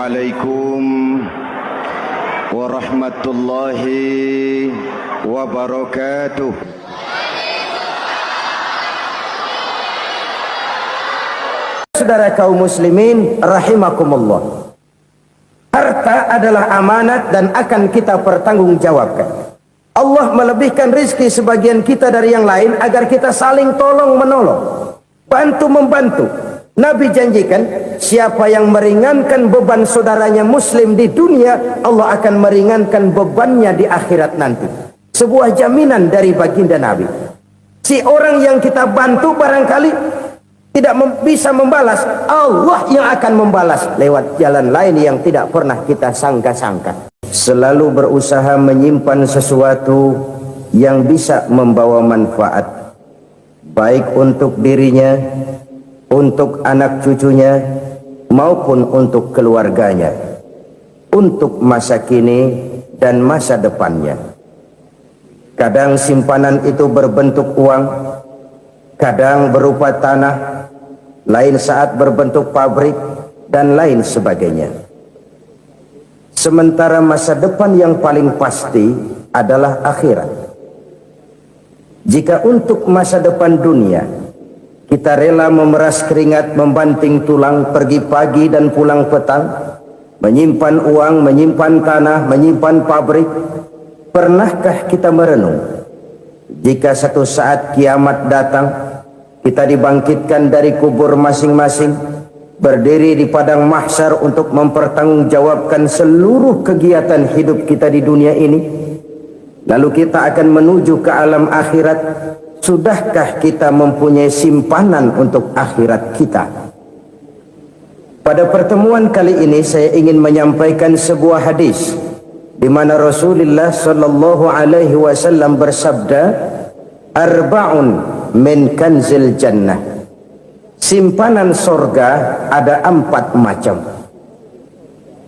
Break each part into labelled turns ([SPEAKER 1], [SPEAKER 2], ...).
[SPEAKER 1] Assalamualaikum warahmatullahi wabarakatuh.
[SPEAKER 2] Saudara kaum muslimin rahimakumullah, harta adalah amanat dan akan kita pertanggungjawabkan. Allah melebihkan rezeki sebagian kita dari yang lain agar kita saling tolong menolong, bantu membantu. Nabi janjikan, siapa yang meringankan beban saudaranya muslim di dunia, Allah akan meringankan bebannya di akhirat nanti. Sebuah jaminan dari baginda Nabi. Si orang yang kita bantu barangkali tidak bisa membalas, Allah yang akan membalas lewat jalan lain yang tidak pernah kita sangka-sangka. Selalu berusaha menyimpan sesuatu yang bisa membawa manfaat, baik untuk dirinya, untuk anak cucunya, maupun untuk keluarganya, untuk masa kini dan masa depannya. Kadang simpanan itu berbentuk uang, kadang berupa tanah, lain saat berbentuk pabrik, dan lain sebagainya. Sementara masa depan yang paling pasti adalah akhirat. Jika untuk masa depan dunia kita rela memeras keringat, membanting tulang, pergi pagi dan pulang petang, menyimpan uang, menyimpan tanah, menyimpan pabrik, pernahkah kita merenung jika satu saat kiamat datang, kita dibangkitkan dari kubur masing-masing, berdiri di padang mahsyar untuk mempertanggungjawabkan seluruh kegiatan hidup kita di dunia ini, lalu kita akan menuju ke alam akhirat. Sudahkah kita mempunyai simpanan untuk akhirat kita? Pada pertemuan kali ini saya ingin menyampaikan sebuah hadis di mana Rasulullah sallallahu alaihi wasallam bersabda, arba'un min kanzil jannah. Simpanan sorga ada 4 macam.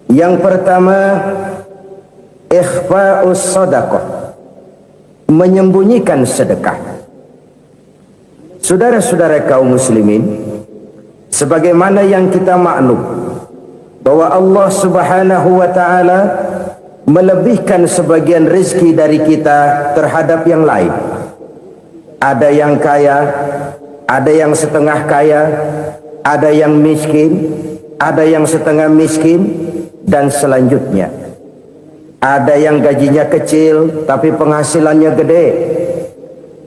[SPEAKER 2] Yang pertama, ikhfa'us sadaqah, menyembunyikan sedekah. Saudara-saudara kaum muslimin, sebagaimana yang kita maklum bahwa Allah Subhanahu wa taala melebihkan sebagian rezeki dari kita terhadap yang lain. Ada yang kaya, ada yang setengah kaya, ada yang miskin, ada yang setengah miskin, dan selanjutnya. Ada yang gajinya kecil tapi penghasilannya gede.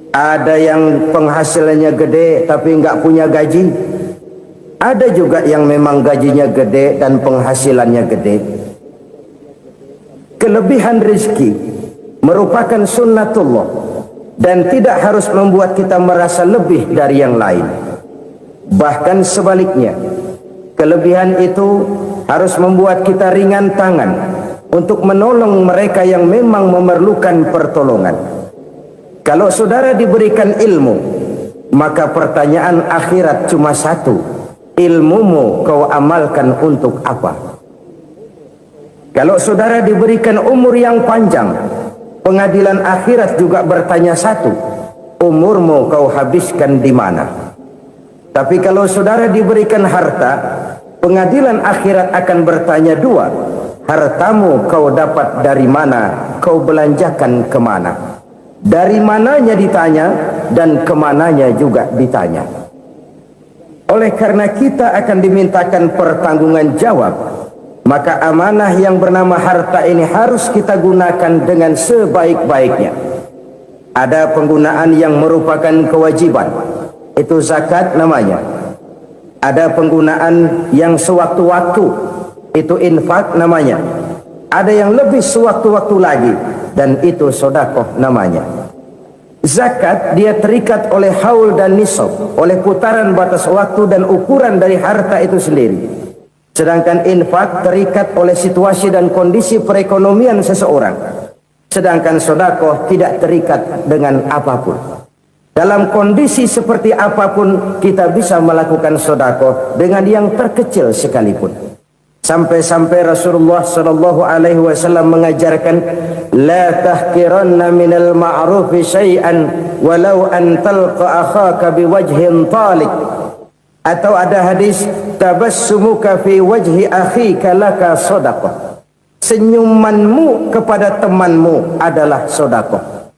[SPEAKER 2] Ada yang penghasilannya gede tapi enggak punya gaji. Ada juga yang memang gajinya gede dan penghasilannya gede. Kelebihan rezeki merupakan sunnatullah dan tidak harus membuat kita merasa lebih dari yang lain. Bahkan sebaliknya, kelebihan itu harus membuat kita ringan tangan untuk menolong mereka yang memang memerlukan pertolongan. Kalau saudara diberikan ilmu, maka pertanyaan akhirat cuma satu, ilmumu kau amalkan untuk apa? Kalau saudara diberikan umur yang panjang, pengadilan akhirat juga bertanya satu, umurmu kau habiskan di mana? Tapi kalau saudara diberikan harta, pengadilan akhirat akan bertanya 2, hartamu kau dapat dari mana, kau belanjakan kemana? Dari mananya ditanya dan kemananya juga ditanya. Oleh karena kita akan dimintakan pertanggungan jawab, maka amanah yang bernama harta ini harus kita gunakan dengan sebaik-baiknya. Ada penggunaan yang merupakan kewajiban, itu zakat namanya. Ada penggunaan yang sewaktu-waktu, itu infak namanya. Ada yang lebih sewaktu-waktu lagi, dan itu sedekah namanya. Zakat dia terikat oleh haul dan nisab, oleh putaran batas waktu dan ukuran dari harta itu sendiri. Sedangkan infak terikat oleh situasi dan kondisi perekonomian seseorang. Sedangkan sedekah tidak terikat dengan apapun. Dalam kondisi seperti apapun kita bisa melakukan sedekah dengan yang terkecil sekalipun. Sampai-sampai Rasulullah sallallahu alaihi wasallam mengajarkan, la tahqiranna minal ma'rufi syai'an walau an talqa akhaka biwajhin talik. Atau ada hadis, tabassumuka fi wajhi akhika laka shadaqah. Senyumanmu kepada temanmu adalah sedekah.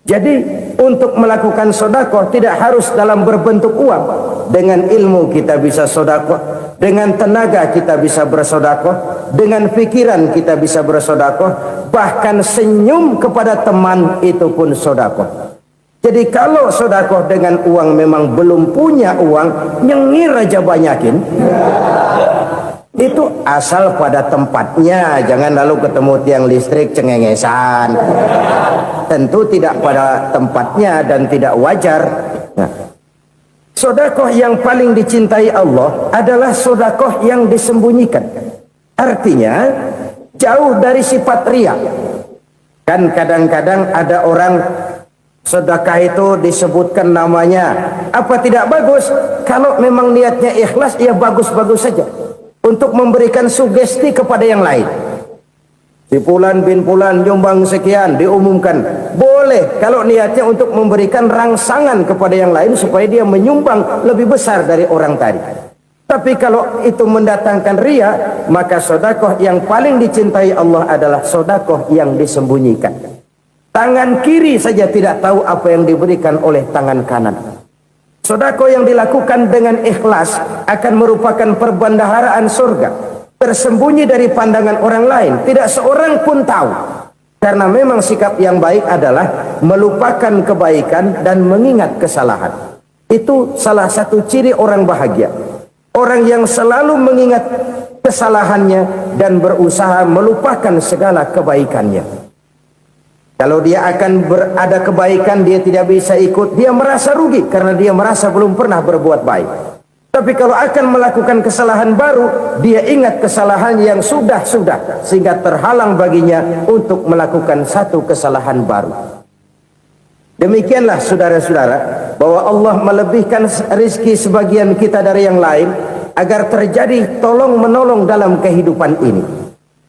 [SPEAKER 2] Jadi untuk melakukan sedekah tidak harus dalam berbentuk uang. Dengan ilmu kita bisa sedekah, dengan tenaga kita bisa bersedekah, dengan pikiran kita bisa bersedekah, bahkan senyum kepada teman itu pun sedekah. Jadi kalau sedekah dengan uang memang belum punya uang, nyengir aja banyakin. Itu asal pada tempatnya, jangan lalu ketemu tiang listrik cengengesan. Tentu tidak pada tempatnya dan tidak wajar. Nah, sedekah yang paling dicintai Allah adalah sedekah yang disembunyikan. Artinya jauh dari sifat riya. Kan kadang-kadang ada orang sedekah itu disebutkan namanya. Apa tidak bagus? Kalau memang niatnya ikhlas, ya bagus-bagus saja. Untuk memberikan sugesti kepada yang lain. Si Fulan bin Fulan nyumbang sekian, diumumkan. Boleh kalau niatnya untuk memberikan rangsangan kepada yang lain supaya dia menyumbang lebih besar dari orang tadi. Tapi kalau itu mendatangkan riya, maka sedekah yang paling dicintai Allah adalah sedekah yang disembunyikan. Tangan kiri saja tidak tahu apa yang diberikan oleh tangan kanan. Sedekah yang dilakukan dengan ikhlas akan merupakan perbendaharaan surga, tersembunyi dari pandangan orang lain, tidak seorang pun tahu. Karena memang sikap yang baik adalah melupakan kebaikan dan mengingat kesalahan. Itu salah satu ciri orang bahagia. Orang yang selalu mengingat kesalahannya dan berusaha melupakan segala kebaikannya. Kalau dia akan ada kebaikan, dia tidak bisa ikut, dia merasa rugi karena dia merasa belum pernah berbuat baik. Tapi kalau akan melakukan kesalahan baru, dia ingat kesalahan yang sudah-sudah, sehingga terhalang baginya untuk melakukan satu kesalahan baru. Demikianlah saudara-saudara, bahwa Allah melebihkan rizki sebagian kita dari yang lain, agar terjadi tolong-menolong dalam kehidupan ini.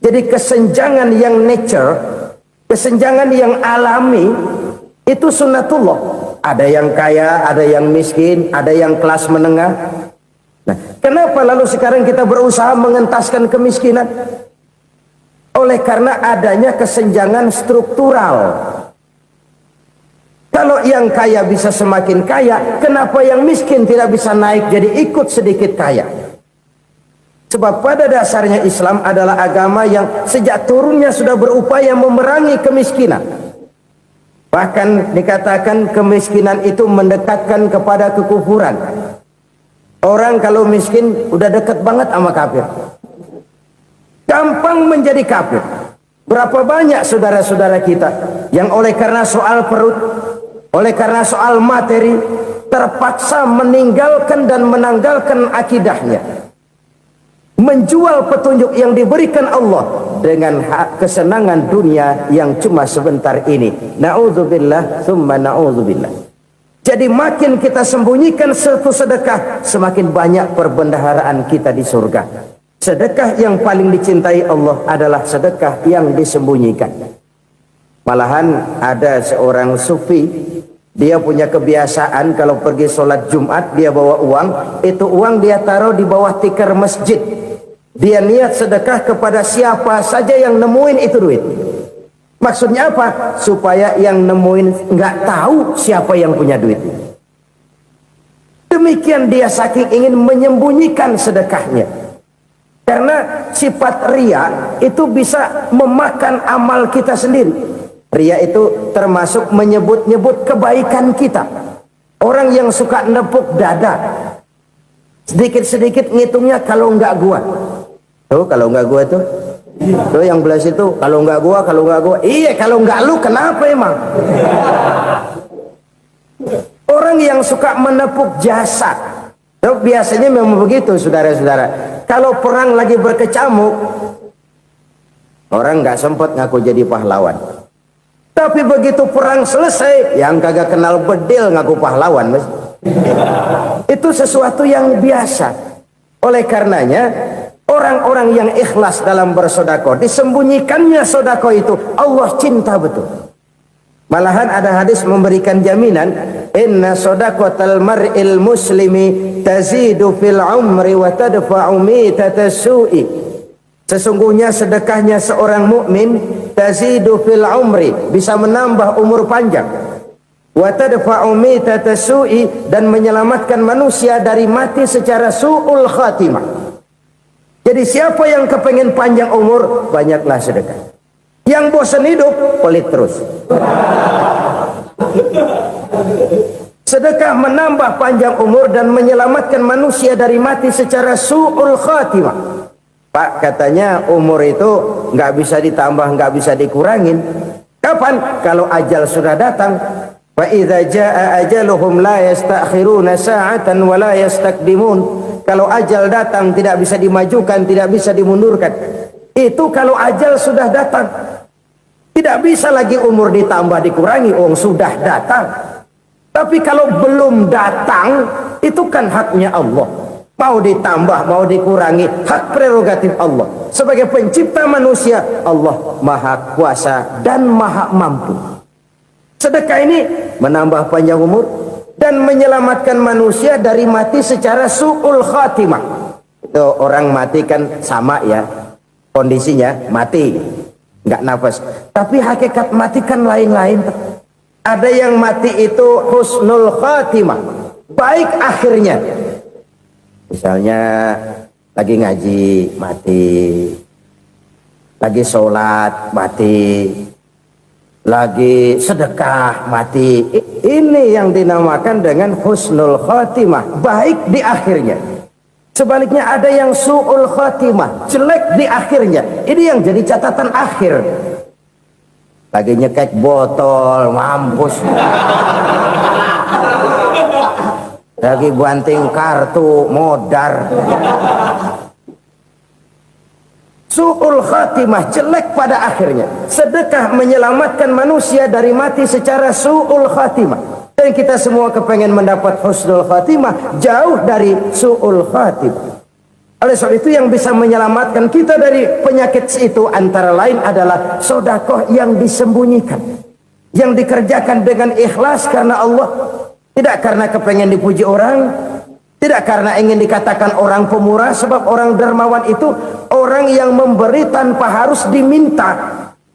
[SPEAKER 2] Jadi kesenjangan yang nature, kesenjangan yang alami itu sunnatullah. Ada yang kaya, ada yang miskin, ada yang kelas menengah. Nah, kenapa lalu sekarang kita berusaha mengentaskan kemiskinan? Oleh karena adanya kesenjangan struktural. Kalau yang kaya bisa semakin kaya, kenapa yang miskin tidak bisa naik jadi ikut sedikit kaya? Sebab pada dasarnya Islam adalah agama yang sejak turunnya sudah berupaya memerangi kemiskinan. Bahkan dikatakan kemiskinan itu mendekatkan kepada kekufuran. Orang kalau miskin udah dekat banget sama kafir. Gampang menjadi kafir. Berapa banyak saudara-saudara kita yang oleh karena soal perut, oleh karena soal materi, terpaksa meninggalkan dan menanggalkan akidahnya. Menjual petunjuk yang diberikan Allah dengan kesenangan dunia yang cuma sebentar ini. Na'udzubillah, thumma na'udzubillah. Jadi makin kita sembunyikan satu sedekah, semakin banyak perbendaharaan kita di surga. Sedekah yang paling dicintai Allah adalah sedekah yang disembunyikan. Malahan ada seorang sufi, dia punya kebiasaan kalau pergi sholat Jumat dia bawa uang, itu uang dia taruh di bawah tikar masjid. Dia niat sedekah kepada siapa saja yang nemuin itu duit. Maksudnya apa? Supaya yang nemuin nggak tahu siapa yang punya duit. Demikian dia saking ingin menyembunyikan sedekahnya. Karena sifat riya itu bisa memakan amal kita sendiri. Riya itu termasuk menyebut-nyebut kebaikan kita. Orang yang suka nepuk dada, sedikit-sedikit ngitungnya kalau nggak gua. Tuh kalau nggak gua tuh yang belah situ, kalau nggak gua, kalau nggak gua. Iya, kalau nggak lu kenapa emang? Orang yang suka menepuk jasad, tuh biasanya memang begitu, saudara-saudara. Kalau perang lagi berkecamuk, orang nggak sempat ngaku jadi pahlawan. Tapi begitu perang selesai, yang kagak kenal bedil ngaku pahlawan, mas. Itu sesuatu yang biasa. Oleh karenanya, orang-orang yang ikhlas dalam bersedekah, disembunyikannya sedekah itu Allah cinta betul. Malahan ada hadis memberikan jaminan, inna shadaqatal mar'il muslimi tazidu fil umri wa tadfa'u mitatas su'i. Sesungguhnya sedekahnya seorang mukmin tazidu fil umri, bisa menambah umur panjang, wa tadfa'u mitatas su'i, dan menyelamatkan manusia dari mati secara su'ul khatimah. Jadi siapa yang kepengen panjang umur, banyaklah sedekah. Yang bosan hidup, pelit terus. Sedekah menambah panjang umur dan menyelamatkan manusia dari mati secara su'ul khatimah. Pak, katanya umur itu nggak bisa ditambah, nggak bisa dikurangin. Kapan? Kalau ajal sudah datang. Wa idza jaa ajaluhum la yastakhiruna sa'atan wa la yastakdimun. Kalau ajal datang tidak bisa dimajukan, tidak bisa dimundurkan. Itu kalau ajal sudah datang. Tidak bisa lagi umur ditambah dikurangi, sudah datang. Tapi kalau belum datang, itu kan haknya Allah. Mau ditambah, mau dikurangi, hak prerogatif Allah. Sebagai pencipta manusia, Allah Maha Kuasa dan Maha Mampu. Sedekah ini menambah panjang umur dan menyelamatkan manusia dari mati secara su'ul khatimah. Itu orang mati kan sama ya, kondisinya mati, nggak nafas. Tapi hakikat mati kan lain-lain. Ada yang mati itu husnul khatimah, baik akhirnya. Misalnya lagi ngaji mati, lagi sholat mati, lagi sedekah mati. Ini yang dinamakan dengan husnul khatimah, baik di akhirnya. Sebaliknya ada yang su'ul khatimah, jelek di akhirnya. Ini yang jadi catatan akhir. Lagi nyekek botol, mampus. Lagi banting kartu, modar. Su'ul khatimah, jelek pada akhirnya. Sedekah menyelamatkan manusia dari mati secara su'ul khatimah. Dan kita semua kepengen mendapat husnul khatimah, jauh dari su'ul khatimah. Oleh sebab itu yang bisa menyelamatkan kita dari penyakit itu antara lain adalah sedekah yang disembunyikan, yang dikerjakan dengan ikhlas karena Allah, tidak karena kepengen dipuji orang, tidak karena ingin dikatakan orang pemurah. Sebab orang dermawan itu orang yang memberi tanpa harus diminta.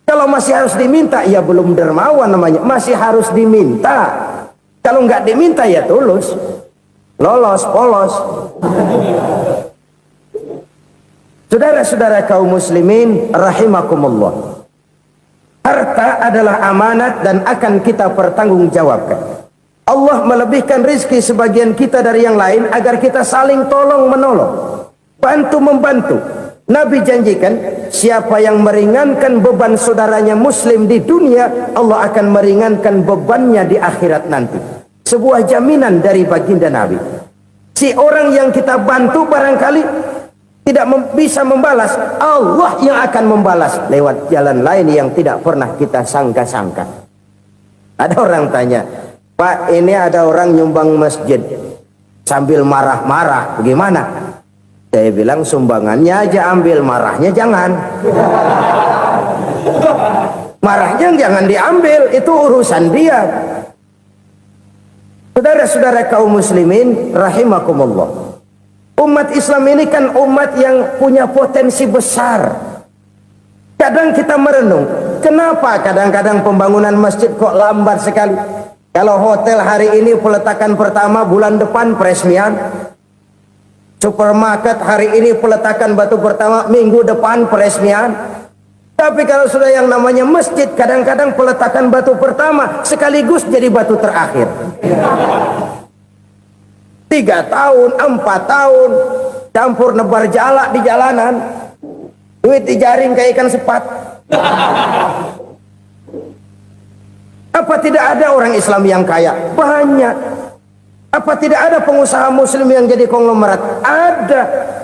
[SPEAKER 2] Kalau masih harus diminta, ya belum dermawan namanya, masih harus diminta. Kalau nggak diminta ya tulus, lolos, polos. Saudara-saudara kaum muslimin rahimakumullah, harta adalah amanat dan akan kita pertanggungjawabkan. Allah melebihkan rizki sebagian kita dari yang lain agar kita saling tolong menolong, bantu membantu. Nabi janjikan, siapa yang meringankan beban saudaranya muslim di dunia, Allah akan meringankan bebannya di akhirat nanti. Sebuah jaminan dari baginda Nabi. Si orang yang kita bantu barangkali tidak bisa membalas, Allah yang akan membalas lewat jalan lain yang tidak pernah kita sangka-sangka. Ada orang tanya, Pak, ini ada orang nyumbang masjid sambil marah-marah, bagaimana? Saya bilang sumbangannya aja ambil, marahnya jangan. Marahnya jangan diambil, itu urusan dia. Saudara-saudara kaum muslimin rahimakumullah, umat Islam ini kan umat yang punya potensi besar. Kadang kita merenung, kenapa kadang-kadang pembangunan masjid kok lambat sekali? Kalau hotel hari ini peletakan pertama, bulan depan peresmian. Supermarket hari ini peletakan batu pertama, minggu depan peresmian. Tapi kalau sudah yang namanya masjid, kadang-kadang peletakan batu pertama sekaligus jadi batu terakhir. 3 tahun, 4 tahun, campur nebar jalak di jalanan, duit dijaring kayak ikan sepat. Apa tidak ada orang Islam yang kaya? Banyak. Apa tidak ada pengusaha muslim yang jadi konglomerat? Ada.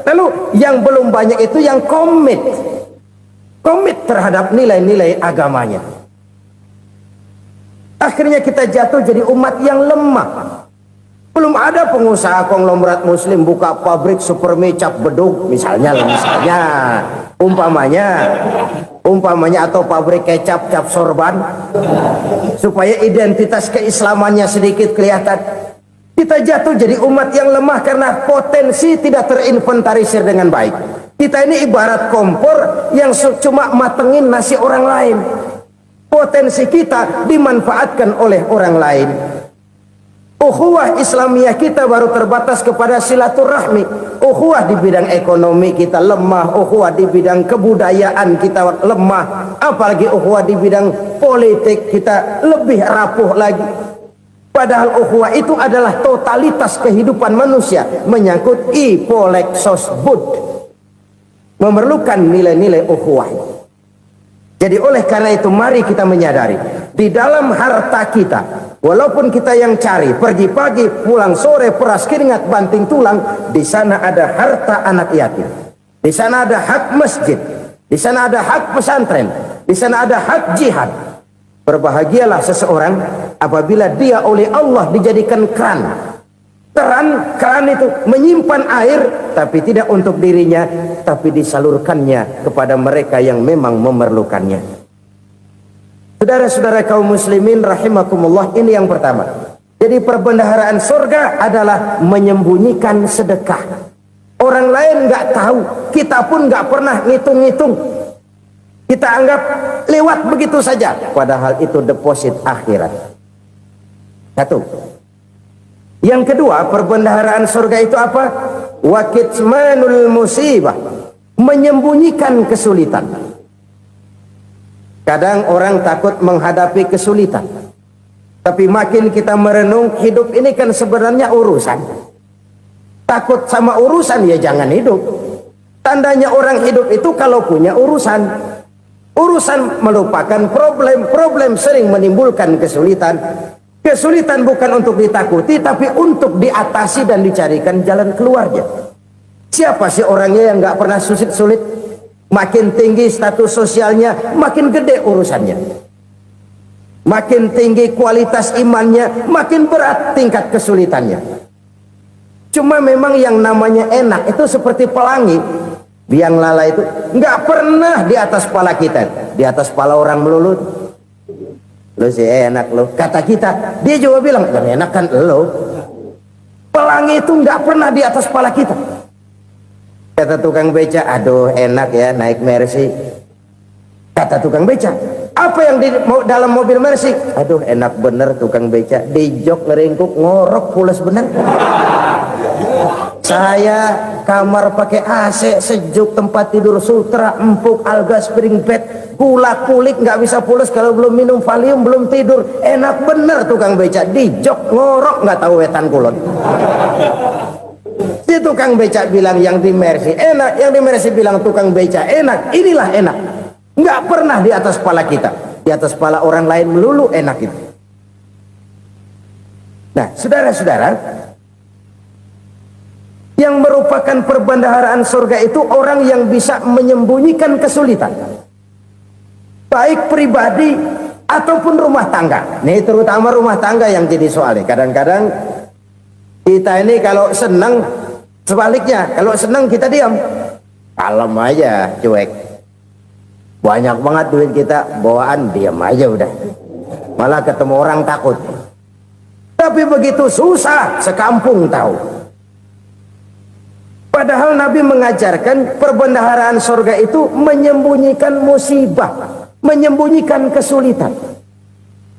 [SPEAKER 2] Lalu yang belum banyak itu yang komit terhadap nilai-nilai agamanya. Akhirnya kita jatuh jadi umat yang lemah. Belum ada pengusaha konglomerat muslim buka pabrik supermi cap beduk misalnya, umpamanya. umpamanya, atau pabrik kecap, cap sorban, supaya identitas keislamannya sedikit kelihatan. Kita jatuh jadi umat yang lemah karena potensi tidak terinventarisir dengan baik. Kita ini ibarat kompor yang cuma matengin nasi orang lain. Potensi kita dimanfaatkan oleh orang lain. Ukhuwah Islamiyah kita baru terbatas kepada silaturahmi. Ukhuwah di bidang ekonomi kita lemah, ukhuwah di bidang kebudayaan kita lemah, apalagi ukhuwah di bidang politik kita lebih rapuh lagi. Padahal ukhuwah itu adalah totalitas kehidupan manusia, menyangkut ipoleksos bud, memerlukan nilai-nilai ukhuwah. Jadi oleh karena itu mari kita menyadari, di dalam harta kita, walaupun kita yang cari, pergi pagi, pulang sore, peras keringat, banting tulang, di sana ada harta anak yatim. Di sana ada hak masjid, di sana ada hak pesantren, di sana ada hak jihad. Berbahagialah seseorang apabila dia oleh Allah dijadikan keran. Keran itu menyimpan air, tapi tidak untuk dirinya, tapi disalurkannya kepada mereka yang memang memerlukannya. Saudara-saudara kaum muslimin rahimakumullah, ini yang pertama. Jadi perbendaharaan surga adalah menyembunyikan sedekah. Orang lain nggak tahu, kita pun nggak pernah ngitung-ngitung. Kita anggap lewat begitu saja, padahal itu deposit akhirat. Satu. Yang kedua, perbendaharaan surga itu apa? Wa kitmanul musibah, menyembunyikan kesulitan. Kadang orang takut menghadapi kesulitan, tapi makin kita merenung, hidup ini kan sebenarnya urusan. Takut sama urusan, ya jangan hidup. Tandanya orang hidup itu kalau punya urusan. Urusan melupakan problem, problem sering menimbulkan kesulitan. Kesulitan bukan untuk ditakuti, tapi untuk diatasi dan dicarikan jalan keluarnya. Siapa sih orangnya yang nggak pernah sulit-sulit? Makin tinggi status sosialnya, makin gede urusannya. Makin tinggi kualitas imannya, makin berat tingkat kesulitannya. Cuma memang yang namanya enak itu seperti pelangi. Biang lala itu nggak pernah di atas kepala kita, di atas kepala orang melulu. Lo sih enak lo, kata kita. Dia juga bilang yang enak kan lo. Pelangi itu nggak pernah di atas kepala kita. Kata tukang beca, aduh enak ya naik Mercy. Kata tukang beca, apa yang di dalam mobil Mercy? Aduh enak bener tukang beca, di jok ngeringkuk ngorok pulas bener. Saya kamar pakai AC sejuk, tempat tidur sutra empuk, alga spring bed, kulak kulik nggak bisa pulas kalau belum minum Valium, belum tidur. Enak bener tukang beca, di jok ngorok nggak tahu wetan kulon. Si tukang beca bilang yang di Mercy enak, yang di Mercy bilang tukang beca enak. Inilah enak, nggak pernah di atas kepala kita, di atas kepala orang lain melulu enak itu. Nah saudara-saudara, yang merupakan perbendaharaan surga itu orang yang bisa menyembunyikan kesulitan, baik pribadi ataupun rumah tangga. Nih terutama rumah tangga yang jadi soalnya. Kadang-kadang kita ini kalau senang, sebaliknya kalau senang kita diam, kalem aja, cuek. Banyak banget duit kita bawaan, diam aja udah. Malah ketemu orang takut. Tapi begitu susah, sekampung tahu. Padahal Nabi mengajarkan perbendaharaan surga itu menyembunyikan musibah, menyembunyikan kesulitan.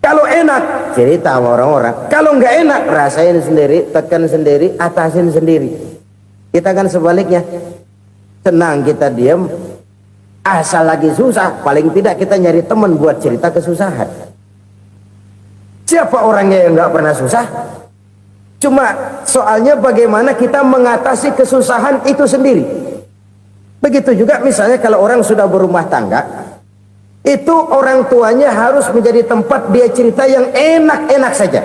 [SPEAKER 2] Kalau enak, cerita sama orang-orang. Kalau nggak enak, rasain sendiri, tekan sendiri, atasin sendiri. Kita kan sebaliknya. Senang kita diam, asal lagi susah, paling tidak kita nyari teman buat cerita kesusahan. Siapa orangnya yang nggak pernah susah? Cuma soalnya bagaimana kita mengatasi kesusahan itu sendiri. Begitu juga misalnya kalau orang sudah berumah tangga, itu orang tuanya harus menjadi tempat dia cerita yang enak-enak saja.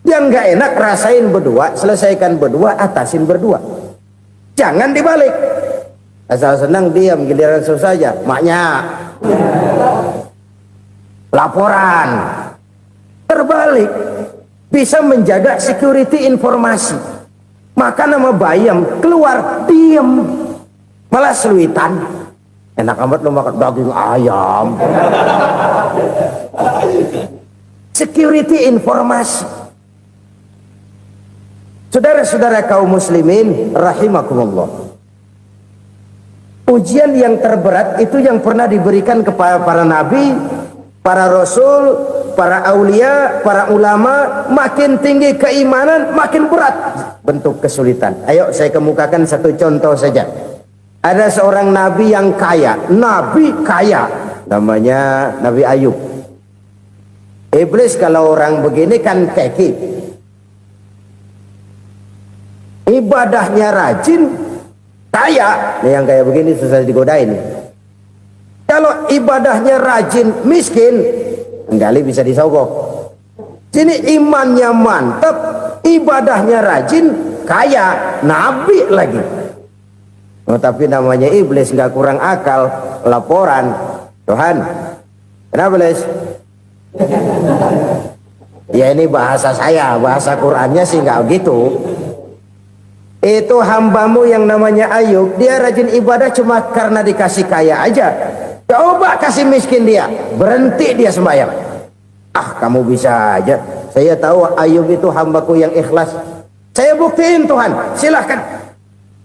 [SPEAKER 2] Yang nggak enak rasain berdua, selesaikan berdua, atasin berdua. Jangan dibalik. Asal senang diam, giliran susah aja. Maknya laporan. Terbalik. Bisa menjaga security informasi. Maka nama bayam keluar diem, malah seluitan. Enak amat lo makan daging ayam. Security informasi. Saudara-saudara kaum muslimin rahimakumullah. Ujian yang terberat itu yang pernah diberikan kepada para nabi, para rasul, para aulia, para ulama. Makin tinggi keimanan, makin berat bentuk kesulitan. Ayo saya kemukakan satu contoh saja. Ada seorang nabi yang kaya, nabi kaya, namanya Nabi Ayub. Iblis kalau orang begini kan keki, ibadahnya rajin, kaya. Nih yang kayak begini susah digodain. Kalau ibadahnya rajin, miskin, kali bisa disogok. Sini imannya mantap, ibadahnya rajin, kaya, nabi lagi. Oh, tapi namanya iblis nggak kurang akal. Laporan, Tuhan, kenapa Les? Ya ini bahasa saya, bahasa Qurannya sih nggak gitu. Itu hambamu yang namanya Ayub, dia rajin ibadah cuma karena dikasih kaya aja. Coba kasih miskin dia, berhenti dia sembahyang. Ah, kamu bisa aja. Saya tahu Ayub itu hambaku yang ikhlas. Saya buktiin Tuhan, silahkan.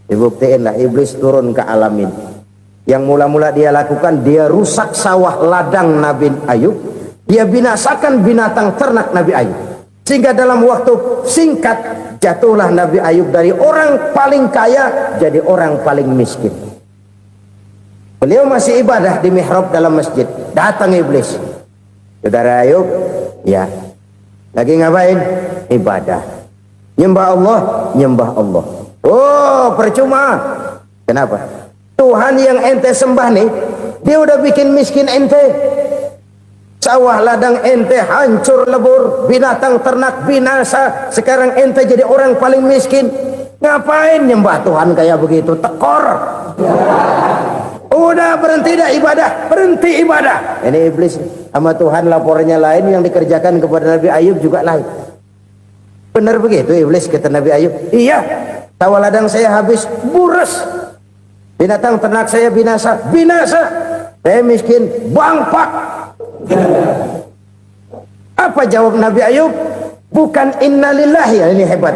[SPEAKER 2] Dibuktiinlah, iblis turun ke alamin. Yang mula-mula dia lakukan, dia rusak sawah ladang Nabi Ayub. Dia binasakan binatang ternak Nabi Ayub. Sehingga dalam waktu singkat jatuhlah Nabi Ayub dari orang paling kaya jadi orang paling miskin. Beliau masih ibadah di mihrab dalam masjid. Datang iblis. Saudara Ayub, ya, lagi ngapain? Ibadah. Nyembah Allah, nyembah Allah. Oh, percuma. Kenapa? Tuhan yang ente sembah nih, dia udah bikin miskin ente. Sawah ladang ente hancur lebur, binatang ternak binasa. Sekarang ente jadi orang paling miskin. Ngapain nyembah Tuhan kayak begitu? Tekor. Udah berhenti dah ibadah, berhenti ibadah. Ini iblis sama Tuhan lapornya lain, yang dikerjakan kepada Nabi Ayub juga lain. Benar begitu iblis kata Nabi Ayub? Iya. Sawah ladang saya habis, buras. Binatang ternak saya binasa, binasa. Saya miskin, bangpak. Apa jawab Nabi Ayub? Bukan innalillahi, ini hebat.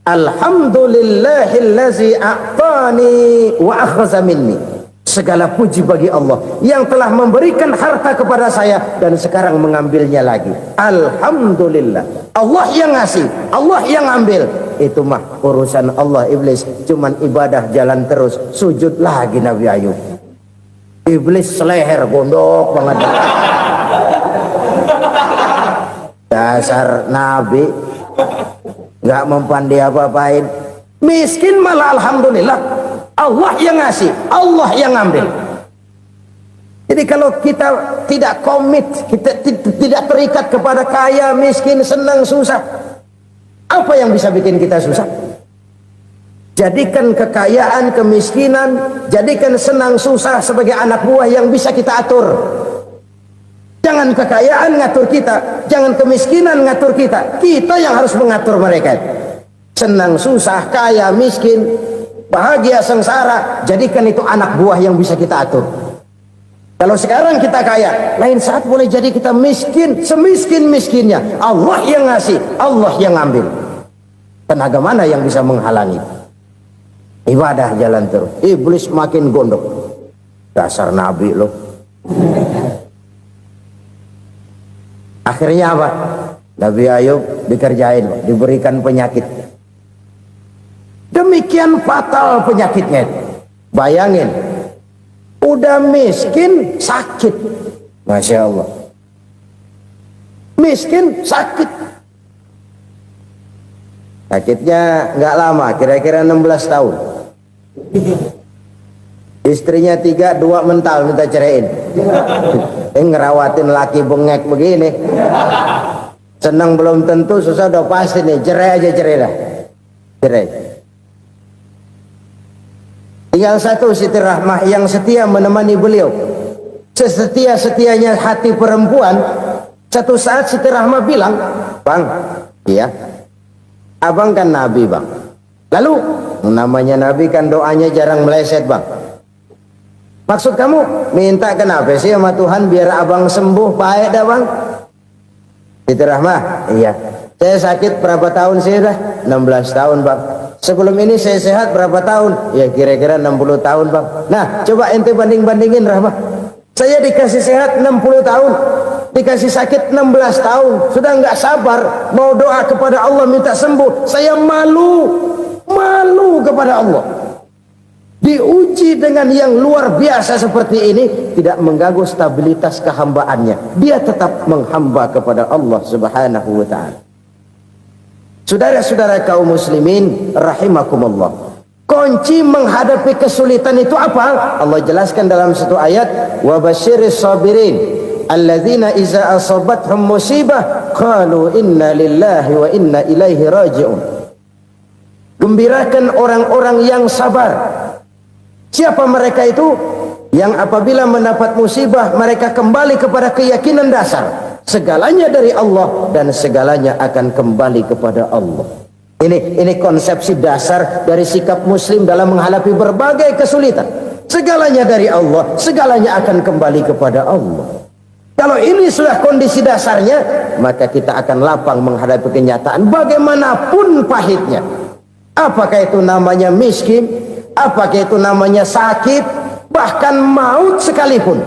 [SPEAKER 2] Alhamdulillahillazi a'tani wa akhza minni. Segala puji bagi Allah yang telah memberikan harta kepada saya dan sekarang mengambilnya lagi. Alhamdulillah. Allah yang ngasih, Allah yang ambil. Itu mah urusan Allah. Iblis cuman ibadah jalan terus, sujud lagi Nabi Ayub. Iblis seleher gondok banget. Dasar Nabi nggak mempan dia apa-apain. Miskin malah alhamdulillah. Allah yang ngasih, Allah yang ambil. Jadi kalau kita tidak komit, kita tidak terikat kepada kaya, miskin, senang, susah, apa yang bisa bikin kita susah? Jadikan kekayaan, kemiskinan, jadikan senang, susah sebagai anak buah yang bisa kita atur. Jangan kekayaan ngatur kita, jangan kemiskinan ngatur kita. Kita yang harus mengatur mereka. Senang, susah, kaya, miskin, bahagia, sengsara, jadikan itu anak buah yang bisa kita atur. Kalau sekarang kita kaya, lain saat boleh jadi kita miskin, semiskin-miskinnya. Allah yang ngasih, Allah yang ambil. Tenaga mana yang bisa menghalangi? Ibadah jalan terus. Iblis makin gondok. Dasar Nabi loh. Akhirnya apa? Nabi Ayub dikerjain, diberikan penyakit. Demikian fatal penyakitnya. Bayangin, udah miskin sakit. Masya Allah. Miskin sakit. Sakitnya nggak lama, kira-kira 16 tahun. Istrinya 3, 2 mental minta ceraiin. Ngerawatin laki bengek begini. Senang belum tentu, susah udah pasti nih. Cerai aja, cerai dah. Cerai. Tinggal satu Siti Rahmah yang setia menemani beliau. Sesetia-setianya hati perempuan. Satu saat Siti Rahmah bilang, "Bang, iya, abang kan Nabi bang. Lalu namanya Nabi kan doanya jarang meleset bang. Maksud kamu minta kenapa sih sama Tuhan biar abang sembuh, baik dah bang? Itu Rahmah. Iya. Saya sakit berapa tahun sih dah? 16 tahun bang. Sebelum ini saya sehat berapa tahun? Ya kira-kira 60 tahun bang. Nah coba ente banding-bandingin Rahmah. Saya dikasih sehat 60 tahun, dikasih sakit 16 tahun, sudah nggak sabar mau doa kepada Allah minta sembuh. Saya malu kepada Allah. Diuji dengan yang luar biasa seperti ini, tidak mengganggu stabilitas kehambaannya. Dia tetap menghamba kepada Allah Subhanahu wa ta'ala. Saudara-saudara kaum muslimin rahimakumullah, kunci menghadapi kesulitan itu apa? Allah jelaskan dalam satu ayat, wa basyiris sabirin alladzina iza asabathum musibah qalu inna lillahi wa inna ilaihi raji'un. Gembirakan orang-orang yang sabar. Siapa mereka itu? Yang apabila mendapat musibah mereka kembali kepada keyakinan dasar, segalanya dari Allah dan segalanya akan kembali kepada Allah. Ini konsepsi dasar dari sikap muslim dalam menghadapi berbagai kesulitan. Segalanya dari Allah, segalanya akan kembali kepada Allah. Kalau ini sudah kondisi dasarnya, maka kita akan lapang menghadapi kenyataan bagaimanapun pahitnya. Apakah itu namanya miskin, apakah itu namanya sakit, bahkan maut sekalipun.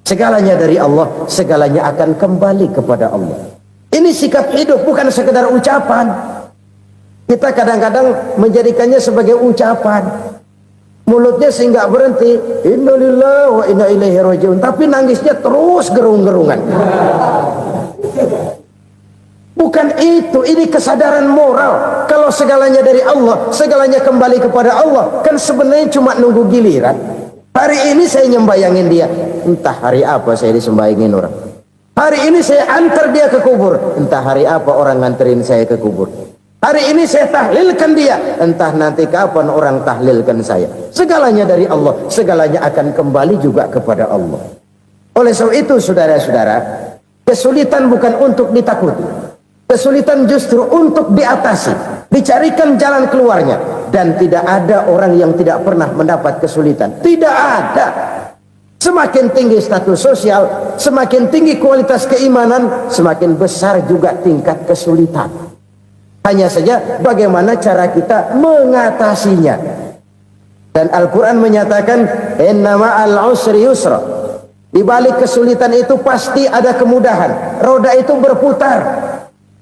[SPEAKER 2] Segalanya dari Allah, segalanya akan kembali kepada Allah. Ini sikap hidup, bukan sekedar ucapan. Kita kadang-kadang menjadikannya sebagai ucapan. Mulutnya sehingga berhenti, innalillahi wa inna ilaihi raji'un, tapi nangisnya terus gerung-gerungan. Bukan itu, ini kesadaran moral. Kalau segalanya dari Allah, segalanya kembali kepada Allah, kan sebenarnya cuma nunggu giliran. Hari ini saya nyembayangin dia, entah hari apa saya disembayangin orang. Hari ini saya antar dia ke kubur, entah hari apa orang nganterin saya ke kubur. Hari ini saya tahlilkan dia, entah nanti kapan orang tahlilkan saya. Segalanya dari Allah, segalanya akan kembali juga kepada Allah. Oleh sebab itu saudara-saudara, kesulitan bukan untuk ditakuti. Kesulitan justru untuk diatasi, dicarikan jalan keluarnya. Dan tidak ada orang yang tidak pernah mendapat kesulitan. Tidak ada. Semakin tinggi status sosial, semakin tinggi kualitas keimanan, semakin besar juga tingkat kesulitan. Hanya saja bagaimana cara kita mengatasinya. Dan Al-Quran menyatakan, inna ma'al usri yusra. Di balik kesulitan itu pasti ada kemudahan. Roda itu berputar.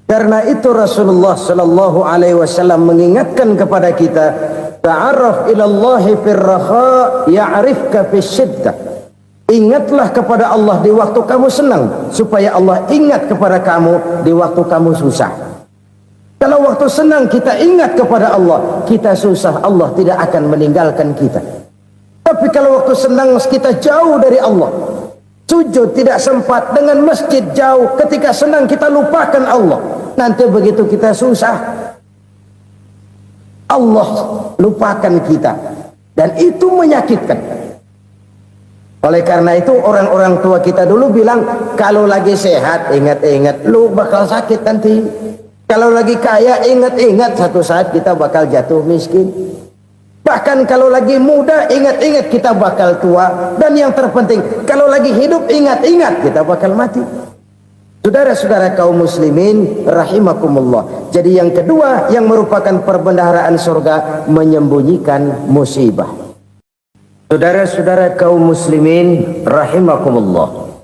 [SPEAKER 2] Karena itu Rasulullah sallallahu alaihi wasallam mengingatkan kepada kita, ta'arraf ilallahi firraha ya'rifka fisyiddah. Ingatlah kepada Allah di waktu kamu senang, supaya Allah ingat kepada kamu di waktu kamu susah. Kalau waktu senang kita ingat kepada Allah, kita susah, Allah tidak akan meninggalkan kita. Tapi kalau waktu senang kita jauh dari Allah, sujud tidak sempat, dengan masjid jauh, ketika senang kita lupakan Allah. Nanti begitu kita susah, Allah lupakan kita. Dan itu menyakitkan. Oleh karena itu orang-orang tua kita dulu bilang, kalau lagi sehat ingat-ingat lu bakal sakit nanti. Kalau lagi kaya ingat-ingat satu saat kita bakal jatuh miskin. Bahkan kalau lagi muda ingat-ingat kita bakal tua. Dan yang terpenting, kalau lagi hidup ingat-ingat kita bakal mati. Saudara-saudara kaum muslimin rahimakumullah. Jadi yang kedua yang merupakan perbendaharaan surga, menyembunyikan musibah. Saudara-saudara kaum muslimin rahimakumullah.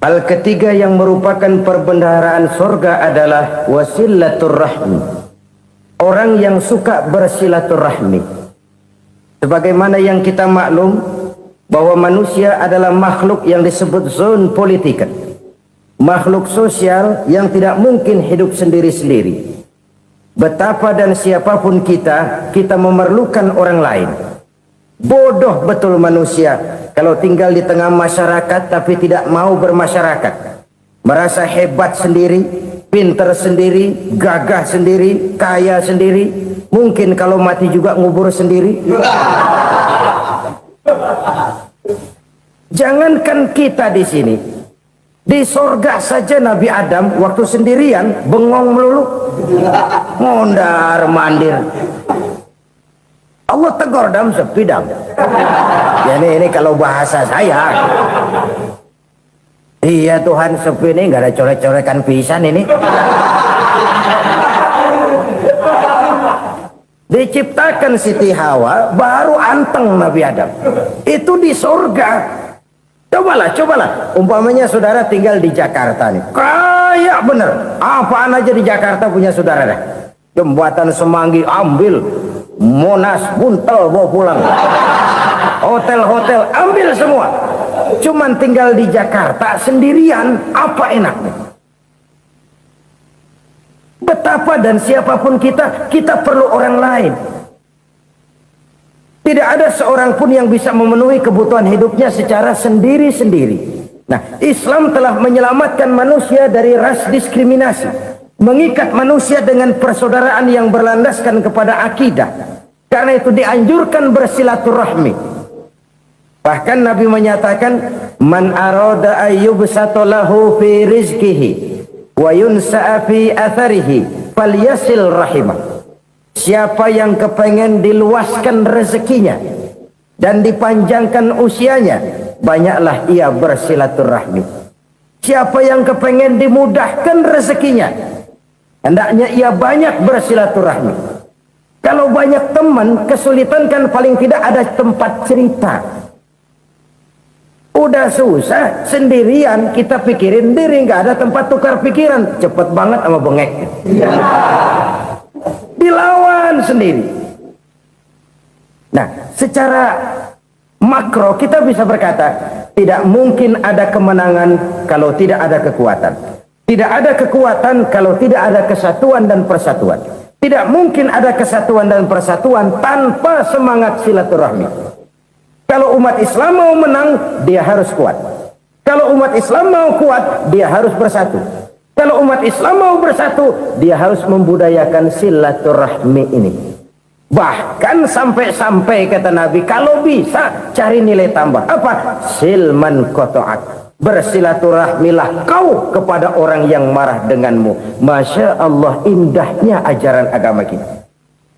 [SPEAKER 2] Hal ketiga yang merupakan perbendaharaan surga adalah wasilatur rahmi. Orang yang suka bersilaturahmi. Sebagaimana yang kita maklum bahwa manusia adalah makhluk yang disebut zon politika. Makhluk sosial yang tidak mungkin hidup sendiri-sendiri. Betapa dan siapapun kita memerlukan orang lain. Bodoh betul manusia kalau tinggal di tengah masyarakat tapi tidak mau bermasyarakat. Merasa hebat sendiri, pinter sendiri, gagah sendiri, kaya sendiri. Mungkin kalau mati juga ngubur sendiri. Jangankan kita di sini, di sorga saja Nabi Adam waktu sendirian bengong melulu, mondar mandir. Allah tegur dalam sepidang. Ya ini kalau bahasa saya. Iya Tuhan, sepi ini nggak ada coret-corekan pisan ini. Diciptakan Siti Hawa, baru anteng Nabi Adam. Itu di surga. Cobalah. Umpamanya saudara tinggal di Jakarta nih. Kayak bener. Apaan aja di Jakarta punya saudara dah. Jembatan Semanggi ambil. Monas, Buntel bawa pulang. Hotel-hotel ambil semua. Cuman tinggal di Jakarta sendirian, apa enaknya? Betapa dan siapapun kita perlu orang lain. Tidak ada seorang pun yang bisa memenuhi kebutuhan hidupnya secara sendiri-sendiri. Nah, Islam telah menyelamatkan manusia dari ras diskriminasi, mengikat manusia dengan persaudaraan yang berlandaskan kepada akidah. Karena itu dianjurkan bersilaturahmi. Bahkan Nabi menyatakan, man arada ayyubsata lahu fi rizqihi wa yunsa'a fi atharihi falyasil rahimah. Siapa yang kepengen diluaskan rezekinya dan dipanjangkan usianya, banyaklah ia bersilaturahmi. Siapa yang kepengen dimudahkan rezekinya, hendaknya ia banyak bersilaturahmi. Kalau banyak teman, kesulitan kan paling tidak ada tempat cerita. Udah susah sendirian, kita pikirin diri, nggak ada tempat tukar pikiran. Cepet banget sama bengek. Dilawan sendiri. Nah, secara makro kita bisa berkata, tidak mungkin ada kemenangan kalau tidak ada kekuatan. Tidak ada kekuatan kalau tidak ada kesatuan dan persatuan. Tidak mungkin ada kesatuan dan persatuan tanpa semangat silaturahmi. Kalau umat Islam mau menang, dia harus kuat. Kalau umat Islam mau kuat, dia harus bersatu. Kalau umat Islam mau bersatu, dia harus membudayakan silaturahmi ini. Bahkan sampai-sampai kata Nabi, kalau bisa cari nilai tambah. Apa? Silman qata'ak. Bersilaturahmilah kau kepada orang yang marah denganmu. Masya Allah, indahnya ajaran agama kita.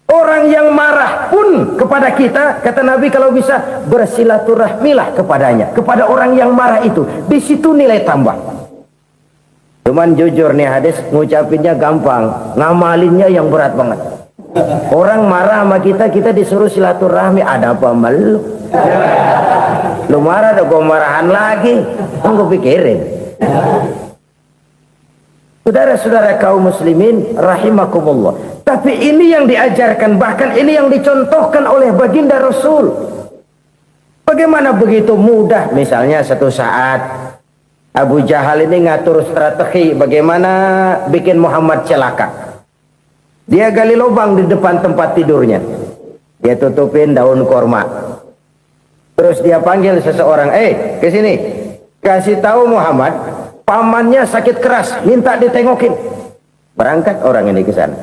[SPEAKER 2] Orang yang marah pun kepada kita, kata Nabi, kalau bisa bersilaturahmilah kepadanya, kepada orang yang marah itu. Di situ nilai tambah. Cuman jujur nih hadis, ngucapinnya gampang, ngamalinnya yang berat banget. Orang marah sama kita, kita disuruh silaturahmi, ada apa malu? Lu marah, ada gua marahan lagi, tunggu pikirin. Saudara-saudara kaum muslimin rahimakumullah. Tapi ini yang diajarkan, bahkan ini yang dicontohkan oleh baginda Rasul. Bagaimana begitu mudah, misalnya satu saat Abu Jahal ini ngatur strategi bagaimana bikin Muhammad celaka. Dia gali lubang di depan tempat tidurnya. Dia tutupin daun korma. Terus dia panggil seseorang, ke sini. Kasih tahu Muhammad, pamannya sakit keras, minta ditengokin. Berangkat orang ini ke sana.